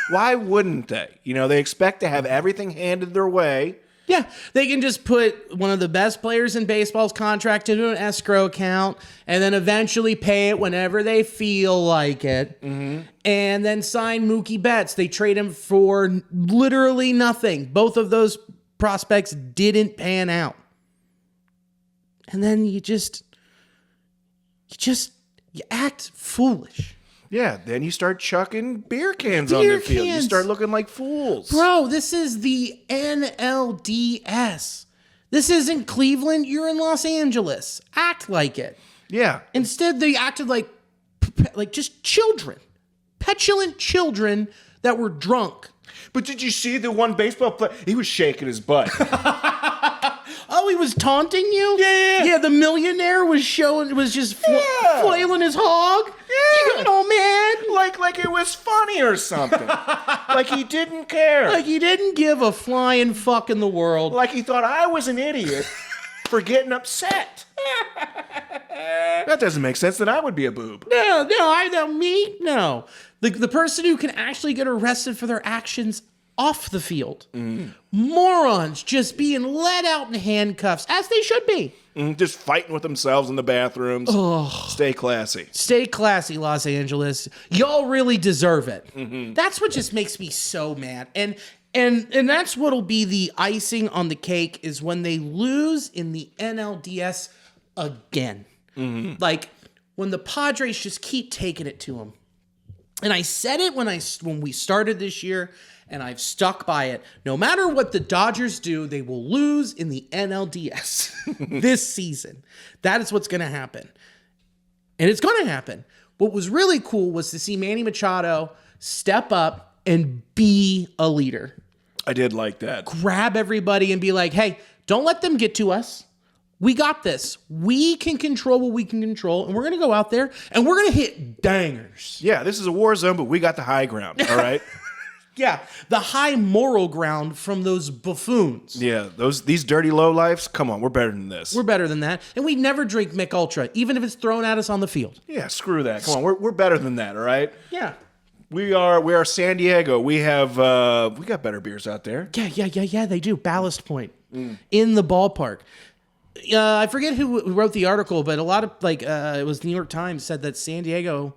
Why wouldn't they? They expect to have everything handed their way. Yeah, they can just put one of the best players in baseball's contract into an escrow account and then eventually pay it whenever they feel like it. Mm-hmm. And then sign Mookie Betts. They trade him for literally nothing. Both of those prospects didn't pan out. And then you act foolish. Yeah, then you start chucking beer cans on the field. You start looking like fools. Bro, this is the NLDS. This isn't Cleveland. You're in Los Angeles. Act like it. Yeah. Instead, they acted like just children. Petulant children that were drunk. But did you see the one baseball player? He was shaking his butt. Oh, he was taunting you? Yeah. Yeah, the millionaire was just flailing his hog? Yeah. You got all mad? Like it was funny or something. Like he didn't care. Like he didn't give a flying fuck in the world. Like he thought I was an idiot for getting upset. That doesn't make sense. Then I would be a boob. No. No. The person who can actually get arrested for their actions off the field. Morons just being let out in handcuffs, as they should be. Just fighting with themselves in the bathrooms. Oh. Stay classy. Stay classy, Los Angeles. Y'all really deserve it. Mm-hmm. That's what just makes me so mad. And that's what'll be the icing on the cake is when they lose in the NLDS again. Mm-hmm. Like when the Padres just keep taking it to them. And I said it when we started this year, and I've stuck by it. No matter what the Dodgers do, they will lose in the NLDS this season. That is what's going to happen. And it's going to happen. What was really cool was to see Manny Machado step up and be a leader. I did like that. Grab everybody and be like, hey, don't let them get to us. We got this. We can control what we can control, and we're going to go out there, and we're going to hit dangers. Yeah, this is a war zone, but we got the high ground, all right? Yeah, the high moral ground from those buffoons. Yeah, these dirty lowlifes. Come on, we're better than this. We're better than that. And we never drink Mick Ultra, even if it's thrown at us on the field. Yeah, screw that. Come on, we're better than that, all right? Yeah. We are San Diego. We got better beers out there. Yeah, they do. Ballast Point in the ballpark. I forget who wrote the article, but a lot of, it was New York Times said that San Diego,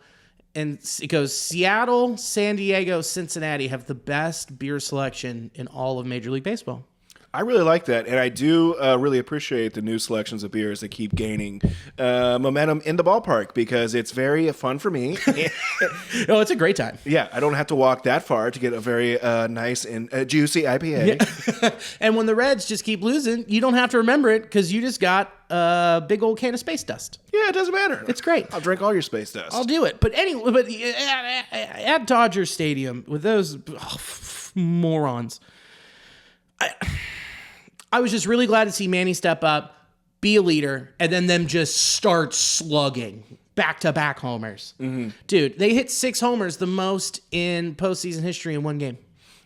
and it goes, Seattle, San Diego, Cincinnati have the best beer selection in all of Major League Baseball. I really like that, and I do really appreciate the new selections of beers that keep gaining momentum in the ballpark because it's very fun for me. Oh, it's a great time. Yeah, I don't have to walk that far to get a very nice and juicy IPA. Yeah. And when the Reds just keep losing, you don't have to remember it because you just got a big old can of space dust. Yeah, it doesn't matter. It's great. I'll drink all your space dust. I'll do it. But anyway, at Dodger Stadium with those morons, I was just really glad to see Manny step up, be a leader, and then them just start slugging back-to-back homers. Mm-hmm. Dude, they hit 6 homers, the most in postseason history in one game.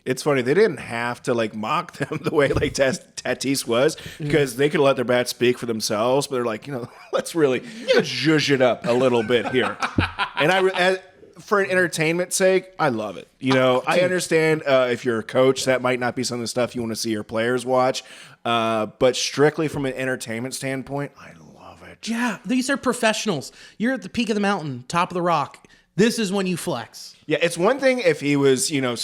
It's funny. They didn't have to mock them the way Tatis was because they could let their bats speak for themselves. But they're like, let's zhuzh it up a little bit here. And for an entertainment sake, I love it. I understand if you're a coach, that might not be some of the stuff you want to see your players watch. But strictly from an entertainment standpoint, I love it. Yeah, these are professionals. You're at the peak of the mountain, top of the rock. This is when you flex. Yeah, it's one thing if he was, 0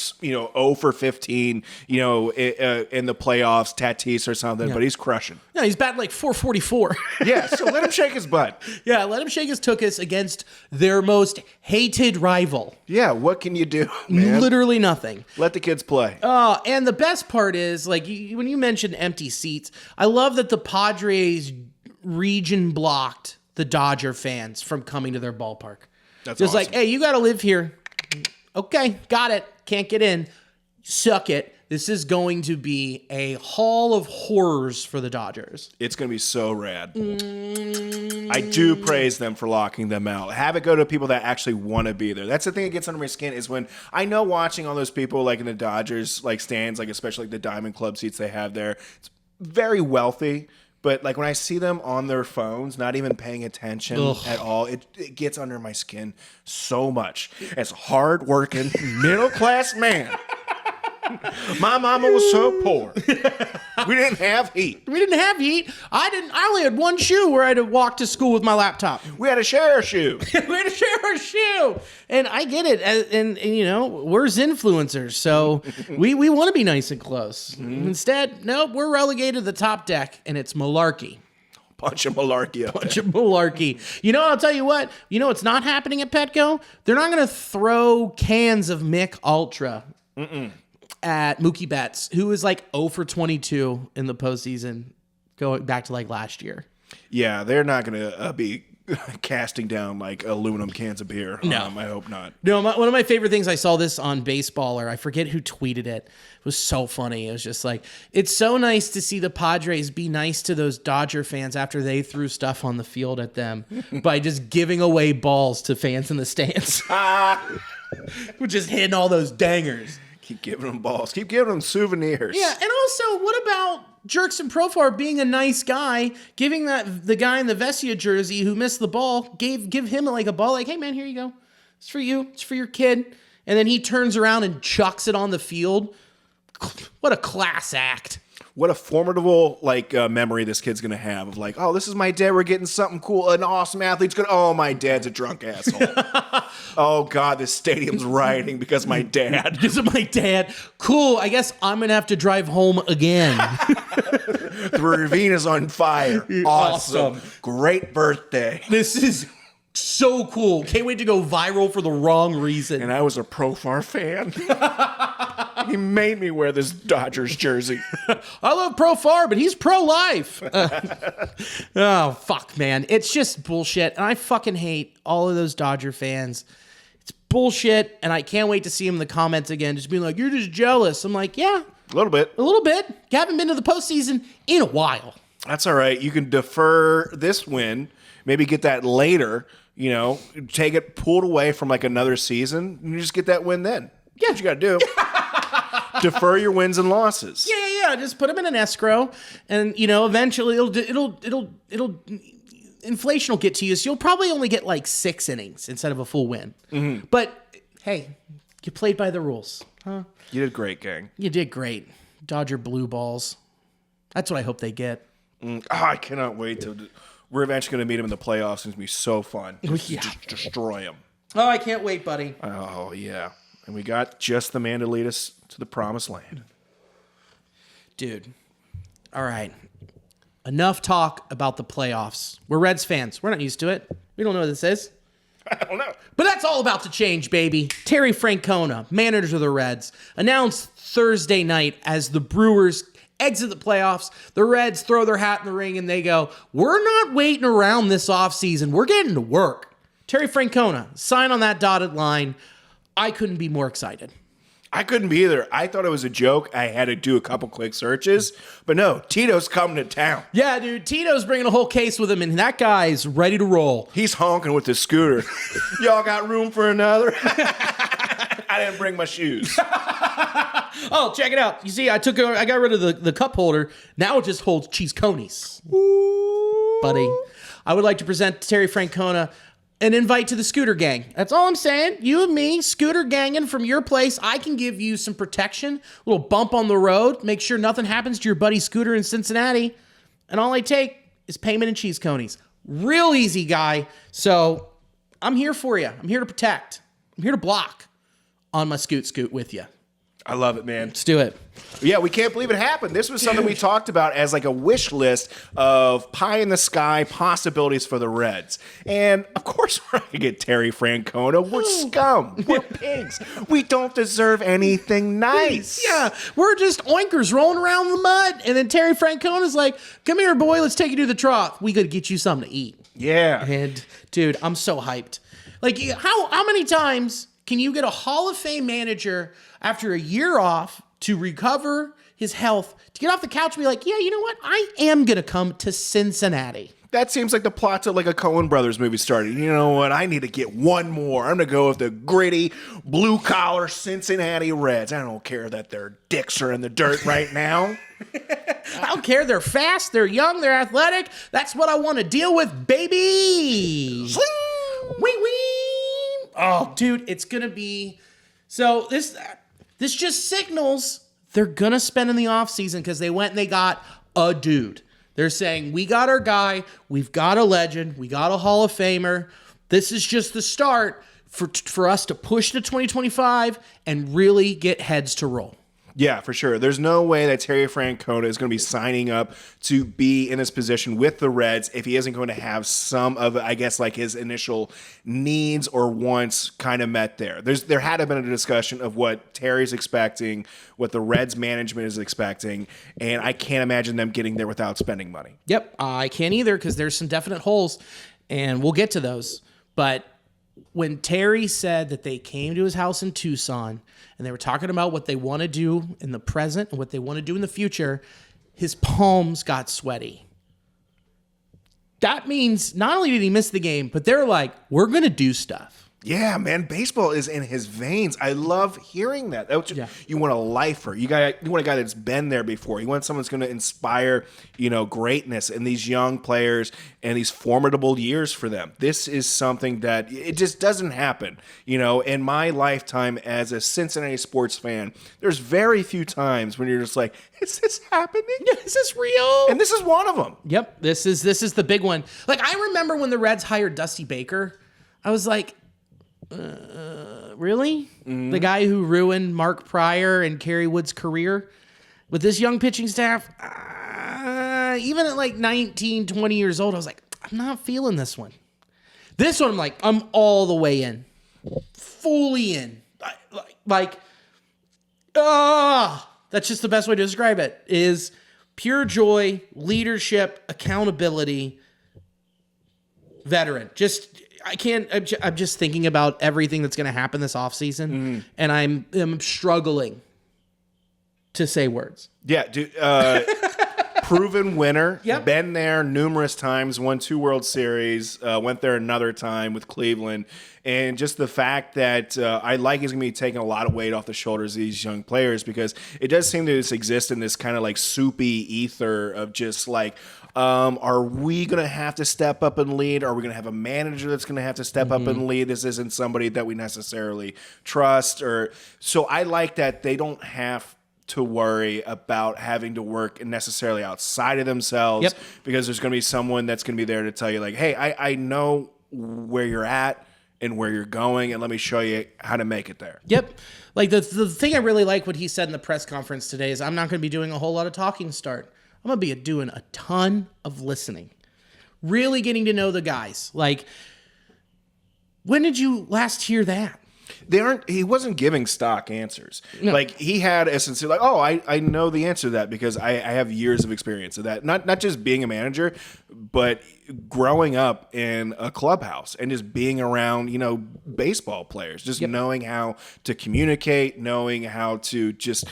for 15, in the playoffs, Tatis or something, but he's crushing. Yeah, he's batting like .444. Yeah, so let him shake his butt. Yeah, let him shake his tuchus against their most hated rival. Yeah, what can you do, man? Literally nothing. Let the kids play. And the best part is, when you mentioned empty seats, I love that the Padres region blocked the Dodger fans from coming to their ballpark. That's just awesome. hey, you got to live here. Okay, got it. Can't get in. Suck it. This is going to be a hall of horrors for the Dodgers. It's going to be so rad. I do praise them for locking them out. Have it go to people that actually want to be there. That's the thing that gets under my skin is when I know watching all those people in the Dodgers stands, especially the Diamond Club seats they have there. It's very wealthy. But when I see them on their phones, not even paying attention at all, it gets under my skin so much. As a hard-working, middle-class man, my mama was so poor. We didn't have heat. I only had one shoe where I had to walk to school with my laptop. We had to share a shoe. And I get it. And we're influencers, so we want to be nice and close. Mm-hmm. Instead, nope, we're relegated to the top deck, and it's malarkey. Bunch of malarkey. I'll tell you what. It's not happening at Petco. They're not going to throw cans of Mick Ultra at Mookie Betts, who is 0 for 22 in the postseason, going back to last year. Yeah, they're not going to be casting down aluminum cans of beer. No, I hope not. No, one of my favorite things, I saw this on Baseballer. I forget who tweeted it. It was so funny. It was just it's so nice to see the Padres be nice to those Dodger fans after they threw stuff on the field at them by just giving away balls to fans in the stands. We're just hitting all those dangers. Keep giving them balls. Keep giving them souvenirs. Yeah, and also, what about Jerks and Profar being a nice guy, giving the guy in the Vessia jersey who missed the ball, give him a ball, hey man, here you go. It's for you. It's for your kid. And then he turns around and chucks it on the field. What a class act. What a formidable memory this kid's gonna have of oh, this is my dad. We're getting something cool. An awesome athlete's gonna. Oh, my dad's a drunk asshole. Oh God, this stadium's rioting because of my dad. Because of my dad. Cool. I guess I'm gonna have to drive home again. The ravine is on fire. Awesome. Great birthday. This is so cool. Can't wait to go viral for the wrong reason. And I was a Profar fan. He made me wear this Dodgers jersey. I love Profar, but he's pro-life. Oh, fuck, man. It's just bullshit. And I fucking hate all of those Dodger fans. It's bullshit. And I can't wait to see them in the comments again. Just being you're just jealous. I'm yeah. A little bit. You haven't been to the postseason in a while. That's all right. You can defer this win. Maybe get that later. Take it pulled away from another season. And you just get that win then. Yeah. That's what you got to do. Defer your wins and losses. Yeah. Just put them in an escrow, and eventually it'll inflation will get to you. So you'll probably only get like 6 innings instead of a full win. Mm-hmm. But hey, you played by the rules, huh? You did great, gang. You did great. Dodger blue balls. That's what I hope they get. I cannot wait we're eventually going to meet him in the playoffs. It's going to be so fun. Just destroy him. Oh, I can't wait, buddy. Oh, yeah. And we got just the man to lead us to the promised land. Dude. All right. Enough talk about the playoffs. We're Reds fans. We're not used to it. We don't know what this is. I don't know. But that's all about to change, baby. Terry Francona, manager of the Reds, announced Thursday night as the Brewers exit the playoffs. The Reds throw their hat in the ring and they go, we're not waiting around this offseason. We're getting to work. Terry Francona, sign on that dotted line. I couldn't be more excited. I couldn't be either. I thought it was a joke. I had to do a couple quick searches. But no, Tito's coming to town. Yeah, dude. Tito's bringing a whole case with him, and that guy's ready to roll. He's honking with his scooter. Y'all got room for another? I didn't bring my shoes. Oh, check it out. You see, I got rid of the cup holder. Now it just holds cheese conies. Ooh. Buddy, I would like to present Terry Francona an invite to the scooter gang. That's all I'm saying. You and me, scooter ganging from your place. I can give you some protection, a little bump on the road, make sure nothing happens to your buddy's scooter in Cincinnati. And all I take is payment and cheese conies. Real easy, guy. So I'm here for you. I'm here to protect. I'm here to block on my scoot with you. I love it, man. Let's do it. Yeah, we can't believe it happened. This was something we talked about as like a wish list of pie in the sky possibilities for the Reds. And of course, we're going to get Terry Francona. We're scum. We're pigs. We don't deserve anything nice. Yeah, we're just oinkers rolling around in the mud. And then Terry Francona's like, come here, boy, let's take you to the trough. We got to get you something to eat. Yeah. And dude, I'm so hyped. Like, how many times can you get a Hall of Fame manager after a year off to recover his health, to get off the couch and be like, yeah, you know what? I am going to come to Cincinnati. That seems like the plot to like a Coen Brothers movie started. You know what? I need to get one more. I'm going to go with the gritty, blue-collar Cincinnati Reds. I don't care that their dicks are in the dirt right now. I don't care. They're fast. They're young. They're athletic. That's what I want to deal with, baby. Wee wee. Oh, dude, it's going to be... So this just signals they're going to spend in the offseason because they went and they got a dude. They're saying, we got our guy, we've got a legend, we got a Hall of Famer. This is just the start for us to push to 2025 and really get heads to roll. Yeah, for sure. There's no way that Terry Francona is going to be signing up to be in this position with the Reds if he isn't going to have some of, I guess, like his initial needs or wants kind of met there. There had to have been a discussion of what Terry's expecting, what the Reds management is expecting, and I can't imagine them getting there without spending money. Yep, I can't either because there's some definite holes, and we'll get to those. But when Terry said that they came to his house in Tucson and they were talking about what they want to do in the present and what they want to do in the future, his palms got sweaty. That means not only did he miss the game, but they're like, we're going to do stuff. Yeah, man, baseball is in his veins. I love hearing that. You want a lifer. You want a guy that's been there before. You want someone that's going to inspire, greatness in these young players and these formidable years for them. This is something that it just doesn't happen. In my lifetime as a Cincinnati sports fan, there's very few times when you're just like, is this happening? Yeah, is this real? And this is one of them. Yep, this is the big one. Like, I remember when the Reds hired Dusty Baker, I was like, really? Mm-hmm. The guy who ruined Mark Pryor and Kerry Wood's career with this young pitching staff? Even at like 19, 20 years old, I was like, I'm not feeling this one. This one, I'm like, I'm all the way in. Fully in. That's just the best way to describe it, is pure joy, leadership, accountability, veteran. I'm just thinking about everything that's going to happen this offseason, and I'm struggling to say words. Yeah, dude. proven winner. Yep. Been there numerous times. Won 2 World Series. Went there another time with Cleveland. And just the fact that I like he's going to be taking a lot of weight off the shoulders of these young players, because it does seem to just exist in this kind of like soupy ether of just like, are we going to have to step up and lead? Are we going to have a manager that's going to have to step up and lead? This isn't somebody that we necessarily trust. So I like that they don't have to worry about having to work necessarily outside of themselves, because there's going to be someone that's going to be there to tell you like, hey, I know where you're at and where you're going, and let me show you how to make it there. Yep. Like the thing I really like what he said in the press conference today is I'm not going to be doing a whole lot of talking start. I'm going to be doing a ton of listening. Really getting to know the guys. Like, when did you last hear that? He wasn't giving stock answers. No. Like, he had a sincere, like, oh, I know the answer to that because I have years of experience of that. Not just being a manager, but growing up in a clubhouse and just being around, baseball players, just knowing how to communicate, knowing how to just,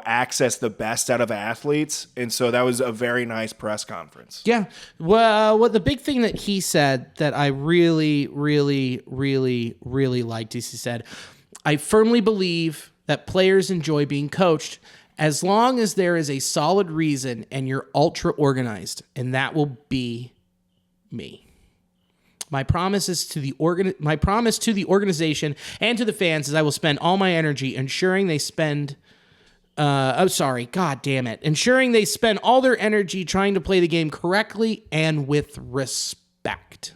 access the best out of athletes. And so that was a very nice press conference. Yeah. Well, the big thing that he said that I really, really, really, really liked is he said, I firmly believe that players enjoy being coached as long as there is a solid reason and you're ultra organized, and that will be me. My promise to the organization and to the fans is I will spend all my energy ensuring they spend ensuring they spend all their energy trying to play the game correctly and with respect.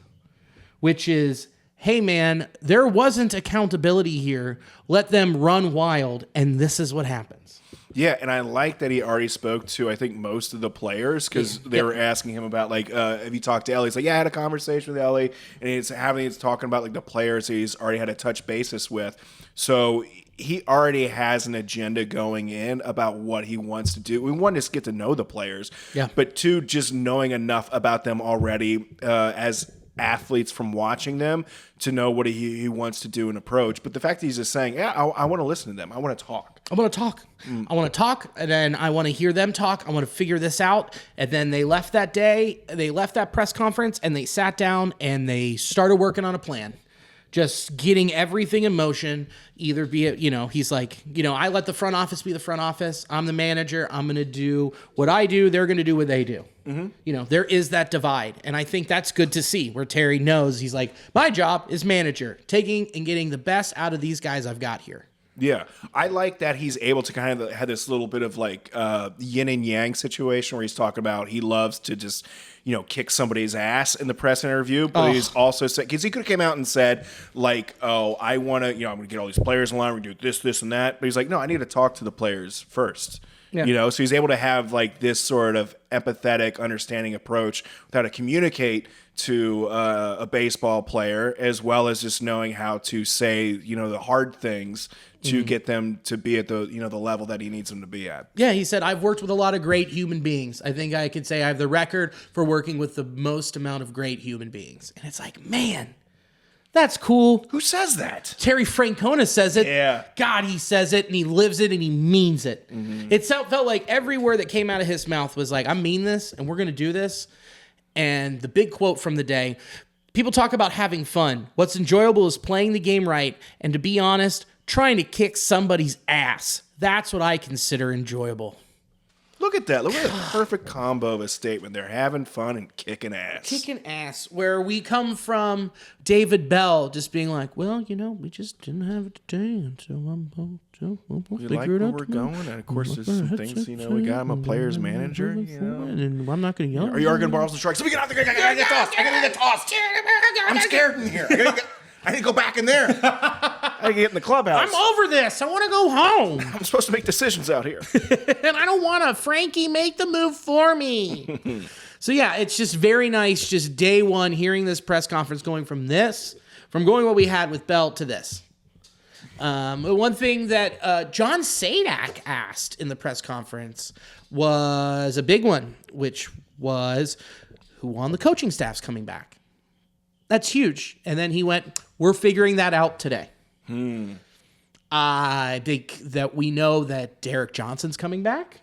Which is, hey man, there wasn't accountability here. Let them run wild, and this is what happens. Yeah, and I like that he already spoke to, I think, most of the players, because they were asking him about, like, have you talked to Ellie? He's like, yeah, I had a conversation with Ellie, and he's talking about, like, the players he's already had a touch basis with. So he already has an agenda going in about what he wants to do. We want to get to know the players, but two, just knowing enough about them already as athletes from watching them to know what he wants to do and approach. But the fact that he's just saying, yeah, I want to listen to them. I want to talk. I want to talk, and then I want to hear them talk. I want to figure this out. And then they left that day, they left that press conference, and they sat down and they started working on a plan. Just getting everything in motion, either be it, he's like, I let the front office be the front office. I'm the manager. I'm going to do what I do. They're going to do what they do. Mm-hmm. There is that divide. And I think that's good to see where Terry knows he's like, my job is manager, taking and getting the best out of these guys I've got here. Yeah, I like that he's able to kind of have this little bit of like yin and yang situation where he's talking about he loves to just, kick somebody's ass in the press interview, but he's also said, because he could have came out and said like, oh, I want to, I'm going to get all these players in line, we're going to do this, and that. But he's like, no, I need to talk to the players first. Yeah. So he's able to have like this sort of empathetic, understanding approach with how to communicate to a baseball player, as well as just knowing how to say, the hard things to get them to be at the, the level that he needs them to be at. Yeah, he said, I've worked with a lot of great human beings. I think I could say I have the record for working with the most amount of great human beings. And it's like, man, that's cool. Who says that? Terry FRANCONA says it. Yeah. God, he says it, and he lives it, and he means it. Mm-hmm. It felt like every word that came out of his mouth was like, I mean this, and we're going to do this. And the big quote from the day, people talk about having fun. What's enjoyable is playing the game right, and to be honest, trying to kick somebody's ass. That's what I consider enjoyable. Look at that. Look at that perfect combo of a statement. They're having fun and kicking ass. Kicking ass. Where we come from David Bell just being like, well, we just didn't have it today. And so we'll you figure like it where out. we're going? And of course, there's some things, we got. I'm a player's manager. And I'm not going to yell. Are you arguing balls and strikes? Let me get out there. I got to get tossed. I got to get tossed. I'm scared in here. I need to go back in there. I need to get in the clubhouse. I'm over this. I want to go home. I'm supposed to make decisions out here. And I don't want to Frankie make the move for me. So yeah, it's just very nice, just day one, hearing this press conference going from going what we had with Bell to this. One thing that John Sadak asked in the press conference was a big one, which was who on the coaching staff's coming back. That's huge. And then he went, we're figuring that out today. I think that we know that Derek Johnson's coming back.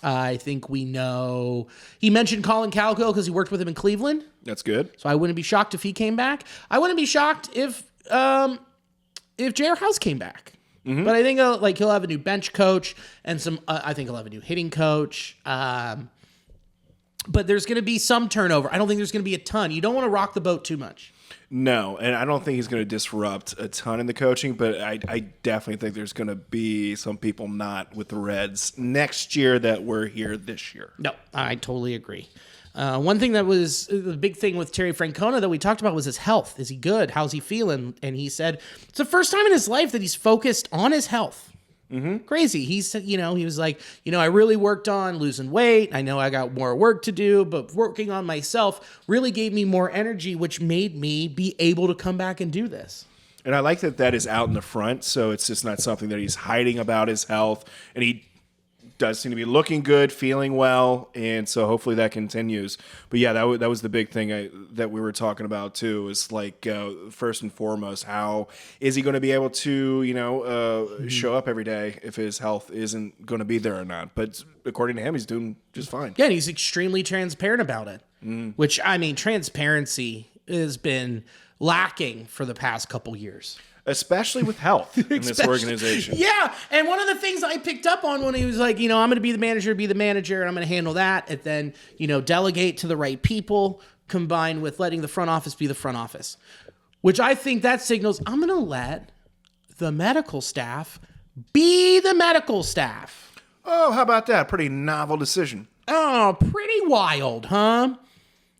I think we know. He mentioned Colin Cowgill because he worked with him in Cleveland. That's good. So I wouldn't be shocked if he came back. I wouldn't be shocked if J.R. House came back. Mm-hmm. But I think he'll have a new bench coach and some. I think he'll have a new hitting coach. But there's going to be some turnover. I don't think there's going to be a ton. You don't want to rock the boat too much. No, and I don't think he's going to disrupt a ton in the coaching, but I definitely think there's going to be some people not with the Reds next year that were here this year. No, I totally agree. One thing that was the big thing with Terry Francona that we talked about was his health. Is he good? How's he feeling? And he said it's the first time in his life that he's focused on his health. Mm-hmm. Crazy. He said, he was like, I really worked on losing weight. I know I got more work to do, but working on myself really gave me more energy, which made me be able to come back and do this. And I like that is out in the front, so it's just not something that he's hiding about his health. And he does seem to be looking good, feeling well, and so hopefully that continues. But yeah, that was the big thing that we were talking about too. Is like first and foremost, how is he going to be able to show up every day if his health isn't going to be there or not? But according to him, he's doing just fine. Yeah, and he's extremely transparent about it. Which transparency has been lacking for the past couple years. Especially with health in this organization. Yeah, and one of the things I picked up on when he was like, I'm going to be the manager, and I'm going to handle that, and then, delegate to the right people, combined with letting the front office be the front office, which I think that signals I'm going to let the medical staff be the medical staff. Oh, how about that? Pretty novel decision. Oh, pretty wild, huh?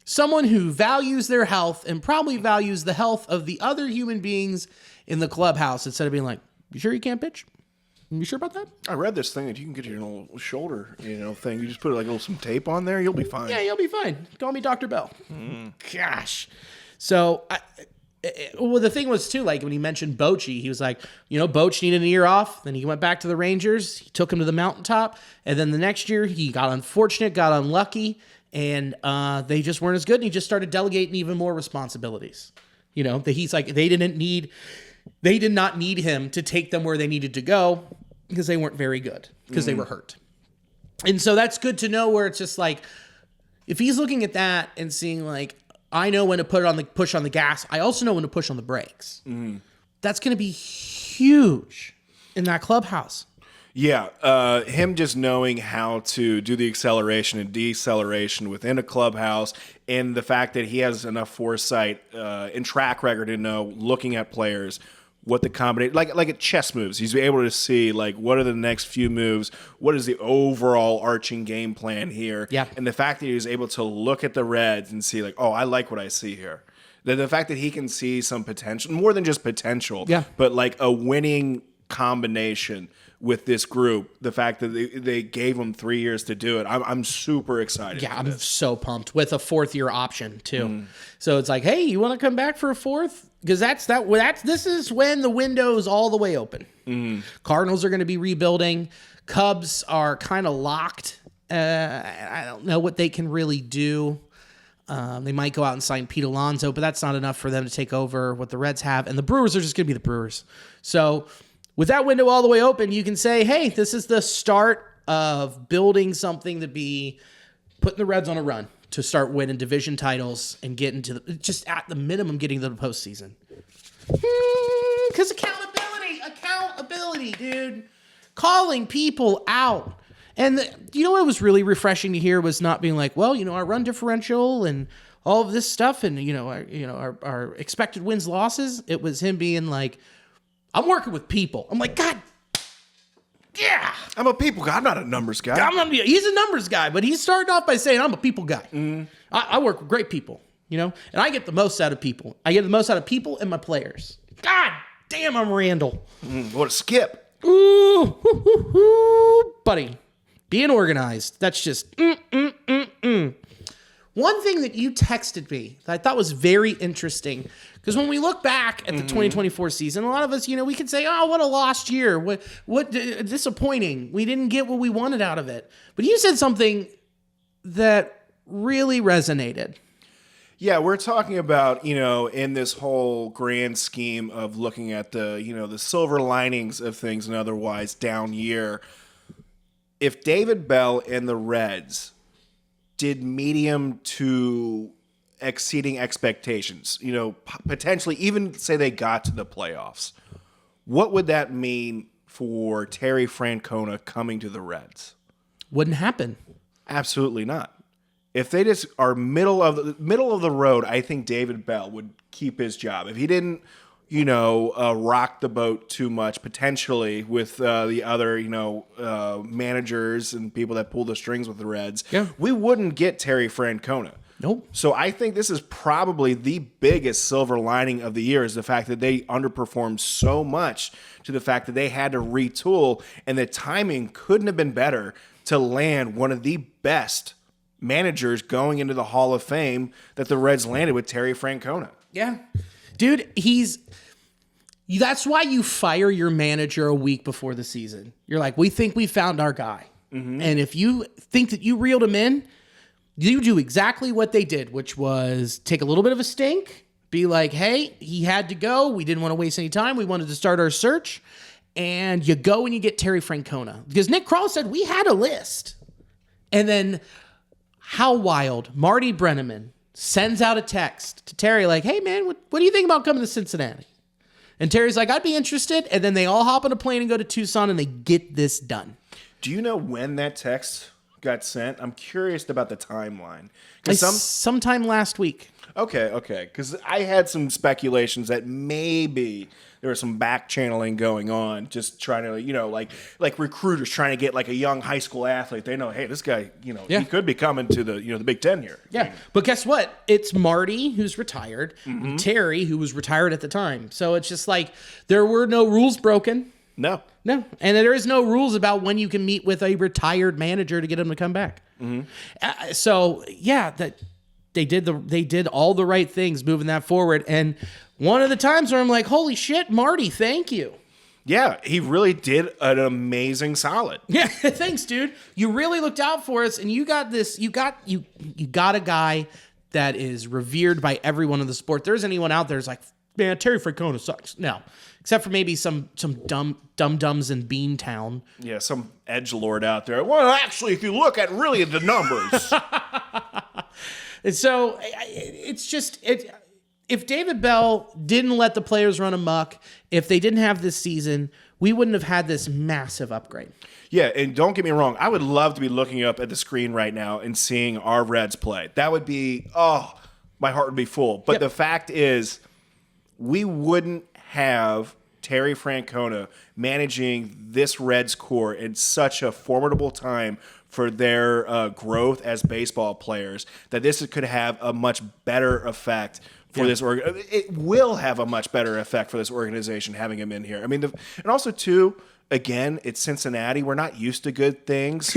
Someone who values their health and probably values the health of the other human beings in the clubhouse instead of being like, you sure you can't pitch? You sure about that? I read this thing that you can get your little shoulder, thing. You just put some tape on there. You'll be fine. Yeah, you'll be fine. Call me Dr. Bell. Gosh. So, the thing was too, like when he mentioned Bochy, he was like, Boch needed a year off. Then he went back to the Rangers. He took him to the mountaintop. And then the next year he got unfortunate, got unlucky. And they just weren't as good. And he just started delegating even more responsibilities. That he's like, they did not need him to take them where they needed to go because they weren't very good because they were hurt. And so that's good to know where it's just like, if he's looking at that and seeing like, I know when to push on the gas. I also know when to push on the brakes. That's going to be huge in that clubhouse. Yeah, him just knowing how to do the acceleration and deceleration within a clubhouse, and the fact that he has enough foresight and track record to know, looking at players, what the combination, like at chess moves, he's able to see like what are the next few moves, what is the overall arching game plan here, and the fact that he was able to look at the Reds and see like, oh, I like what I see here. The fact that he can see some potential, more than just potential, but like a winning combination with this group, the fact that they gave him 3 years to do it, I'm super excited. Yeah, I'm so pumped with a 4th year option too. So it's like, hey, you want to come back for a 4th? Because this is when the window's all the way open. Cardinals are going to be rebuilding. Cubs are kind of locked. I don't know what they can really do. They might go out and sign Pete Alonso, but that's not enough for them to take over what the Reds have. And the Brewers are just going to be the Brewers. So with that window all the way open, you can say, hey, this is the start of building something to be putting the Reds on a run to start winning division titles and getting to just at the minimum getting to the postseason. Because accountability, dude. Calling people out. And you know what was really refreshing to hear was not being like, well, our run differential and all of this stuff and, our expected wins, losses. It was him being like, I'm working with people. I'm like, God, yeah. I'm a people guy. I'm not a numbers guy. He's a numbers guy, but he's starting off by saying, I'm a people guy. I work with great people, and I get the most out of people. I get the most out of people and my players. God damn, I'm Randall. What a skip. Ooh, buddy. Being organized. That's just, One thing that you texted me that I thought was very interesting, because when we look back at the 2024 season, a lot of us, we could say, oh, what a lost year. What disappointing. We didn't get what we wanted out of it. But you said something that really resonated. Yeah, we're talking about, in this whole grand scheme of looking at the, the silver linings of things, an otherwise down year. if David Bell and the Reds did medium to exceeding expectations, potentially even say they got to the playoffs, what would that mean for Terry Francona coming to the Reds? Wouldn't happen. Absolutely not. If they just are middle of the road, I think David Bell would keep his job. If he didn't, rock the boat too much, potentially with the other, managers and people that pull the strings with the Reds, we wouldn't get Terry Francona. Nope. So I think this is probably the biggest silver lining of the year is the fact that they underperformed so much to the fact that they had to retool, and the timing couldn't have been better to land one of the best managers going into the Hall of Fame that the Reds landed with Terry Francona. Yeah. Dude, that's why you fire your manager a week before the season. You're like, we think we found our guy. Mm-hmm. And if you think that you reeled him in, you do exactly what they did, which was take a little bit of a stink, be like, hey, he had to go. We didn't want to waste any time. We wanted to start our search. And you go and you get Terry Francona. Because Nick Krall said, we had a list. And then how wild, Marty Brenneman sends out a text to Terry like, hey, man, what do you think about coming to Cincinnati? And Terry's like, I'd be interested. And then they all hop on a plane and go to Tucson and they get this done. Do you know when that text got sent? I'm curious about the timeline. Sometime last week. Okay. Because I had some speculations that maybe there was some back channeling going on, just trying to, like recruiters trying to get like a young high school athlete. They know, hey, this guy, he could be coming to the, the Big Ten here. Yeah. But guess what? It's Marty, who's retired, and Terry, who was retired at the time. So it's just like there were no rules broken. No. And there is no rules about when you can meet with a retired manager to get him to come back. Mm-hmm. That they did all the right things moving that forward. And one of the times where I'm like, holy shit, Marty, thank you. Yeah, he really did an amazing solid. Yeah, thanks, dude. You really looked out for us, and you got this. You got a guy that is revered by everyone in the sport. There's anyone out there who's like, man, Terry Francona sucks. No, except for maybe some dum-dums in Beantown. Yeah, some edgelord out there. Well, actually, if you look at really the numbers. And so it's just if David Bell didn't let the players run amok, if they didn't have this season, we wouldn't have had this massive upgrade. Yeah, and don't get me wrong, I would love to be looking up at the screen right now and seeing our Reds play. That would be, my heart would be full. But the fact is, we wouldn't have Terry Francona managing this Reds core in such a formidable time for their growth as baseball players, that this could have a much better effect for this it will have a much better effect for this organization having him in here. I mean, and also too, again, it's Cincinnati. We're not used to good things.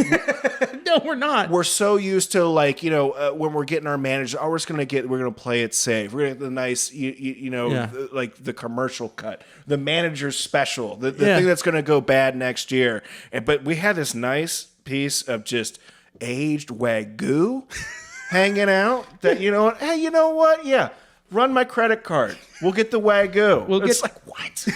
No, we're not. We're so used to when we're getting our manager, we're going to play it safe. We're going to get the nice, like the commercial cut, the manager's special, the thing that's going to go bad next year. But we had this nice piece of just aged Wagyu hanging out that, hey, you know what? Yeah. Run my credit card. We'll get the Wagyu. It's like, what?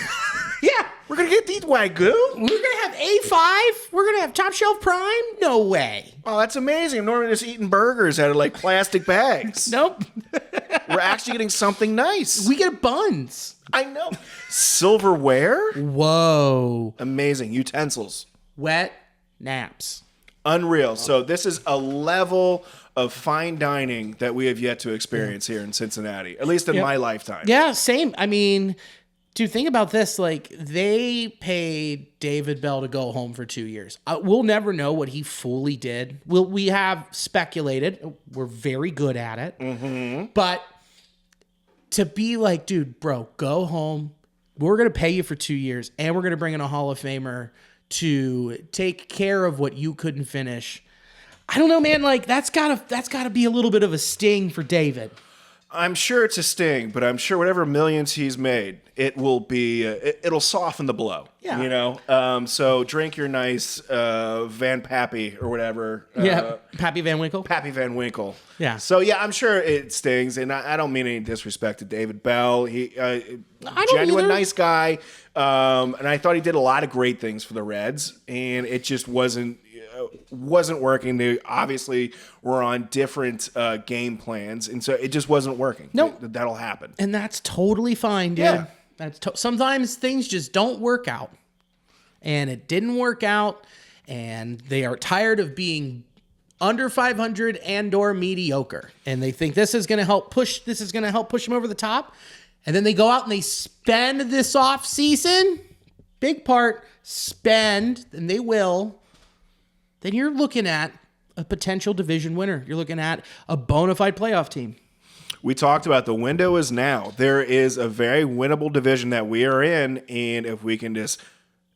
Yeah. We're going to get these Wagyu? We're going to have A5? We're going to have Top Shelf Prime? No way. Oh, that's amazing. I'm normally just eating burgers out of like plastic bags. Nope. We're actually getting something nice. We get buns. I know. Silverware? Whoa. Amazing. Utensils. Wet naps. Unreal. So this is a level of fine dining that we have yet to experience here in Cincinnati, at least in my lifetime. Yeah, same. I mean, dude, think about this. Like, they paid David Bell to go home for 2 years. We'll never know what he fully did. We have speculated. We're very good at it. Mm-hmm. But to be like, dude, bro, go home. We're going to pay you for 2 years, and we're going to bring in a Hall of Famer to take care of what you couldn't finish. I don't know, man. Like, that's gotta be a little bit of a sting for David. I'm sure it's a sting, but I'm sure whatever millions he's made, it will be. It'll soften the blow. Yeah. So drink your nice Van Pappy or whatever. Pappy Van Winkle. Pappy Van Winkle. Yeah. So yeah, I'm sure it stings, and I don't mean any disrespect to David Bell. He genuine nice guy, and I thought he did a lot of great things for the Reds, and it just wasn't wasn't working. They obviously were on different game plans, and so it just wasn't working. Nope. That'll happen. And that's totally fine, dude. Yeah. Sometimes things just don't work out. And it didn't work out, and they are tired of being under 500 and or mediocre. And they think this is going to help push them over the top. And then they go out and they spend this off season, big part, spend, and they will. Then you're looking at a potential division winner. You're looking at a bona fide playoff team. We talked about the window is now. There is a very winnable division that we are in, and if we can just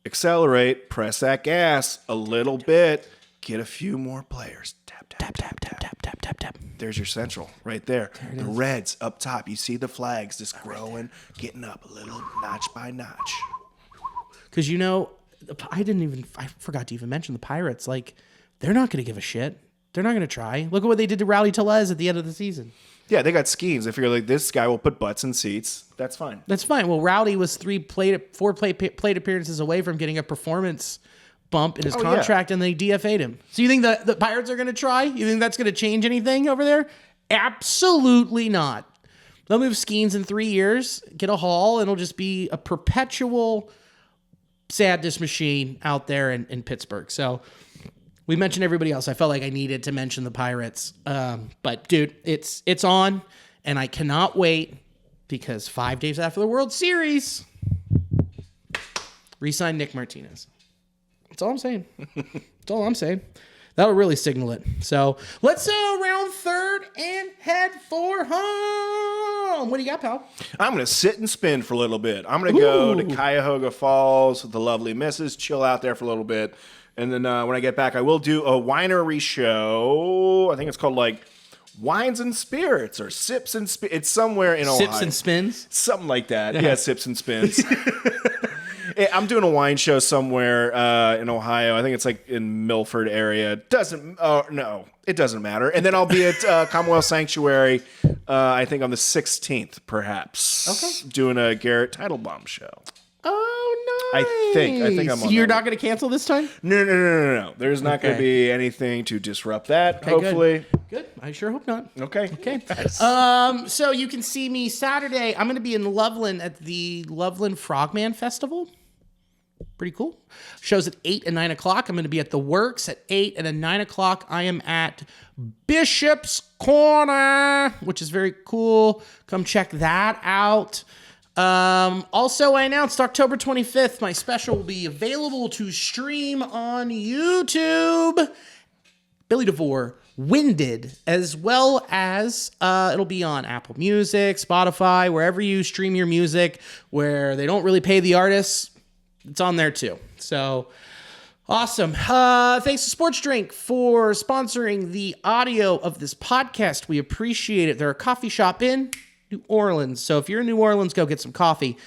accelerate, press that gas a little bit, get a few more players. Tap, tap, tap, tap, tap, tap, tap, tap. There's your Central right there. The Reds up top. You see the flags just growing, getting up a little notch by notch. Because, I forgot to even mention the Pirates. Like, they're not going to give a shit. They're not going to try. Look at what they did to Rowdy Tellez at the end of the season. Yeah, they got schemes. If you're like, this guy will put butts in seats, that's fine. That's fine. Well, Rowdy was 4 plate appearances away from getting a performance bump in his contract, and they DFA'd him. So you think the Pirates are going to try? You think that's going to change anything over there? Absolutely not. They'll move Skeens in 3 years, get a haul, and it'll just be a perpetual sadness machine out there in Pittsburgh. So we mentioned everybody else. I felt like I needed to mention the Pirates. But, dude, it's on, and I cannot wait because 5 days after the World Series, re-sign Nick Martinez. That's all I'm saying. That's all I'm saying. That'll really signal it. So let's round third and head for home. What do you got, pal? I'm going to sit and spin for a little bit. I'm going to go to Cuyahoga Falls with the lovely missus, chill out there for a little bit. And then when I get back, I will do a winery show. I think it's called like Wines and Spirits or Sips and Spins. It's somewhere in Ohio. Sips and Spins? Something like that. Yeah, Sips and Spins. I'm doing a wine show somewhere in Ohio. I think it's like in Milford area. It doesn't matter. And then I'll be at Commonwealth Sanctuary, I think on the 16th, perhaps. Okay. Doing a Garrett Teitelbaum show. Oh, nice. I think I'm on You're that. not going to cancel this time? No. There's not going to be anything to disrupt that, Okay, hopefully. Good. I sure hope not. Okay. So you can see me Saturday. I'm going to be in Loveland at the Loveland Frogman Festival. Pretty cool. Shows at 8 and 9 o'clock. I'm going to be at the Works at 8, and at 9 o'clock I am at Bishop's Corner, which is very cool. Come check that out. Also, I announced October 25th, my special will be available to stream on YouTube. Billy DeVore, Winded, as well as it'll be on Apple Music, Spotify, wherever you stream your music, where they don't really pay the artists. It's on there too. So awesome. Thanks to Sports Drink for sponsoring the audio of this podcast. We appreciate it. They're a coffee shop in New Orleans. So if you're in New Orleans, go get some coffee.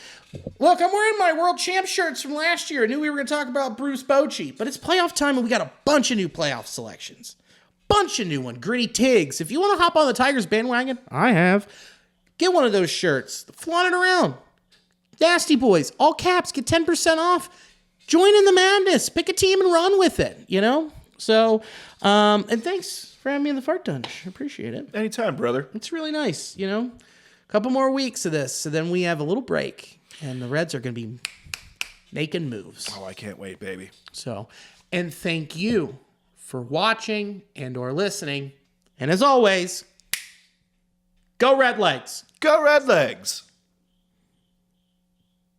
Look, I'm wearing my World Champ shirts from last year. I knew we were going to talk about Bruce Bochy, but it's playoff time and we got a bunch of new playoff selections. Bunch of new one. Gritty Tigs. If you want to hop on the Tigers bandwagon, I have. Get one of those shirts. Flaunt it around. Nasty Boys, all caps, get 10% off. Join in the madness. Pick a team and run with it, So, and thanks for having me in the Fart Dunge. I appreciate it. Anytime, brother. It's really nice, A couple more weeks of this, so then we have a little break, and the Reds are going to be making moves. Oh, I can't wait, baby. So, and thank you for watching and or listening. And as always, go Red Legs. Go Red Legs.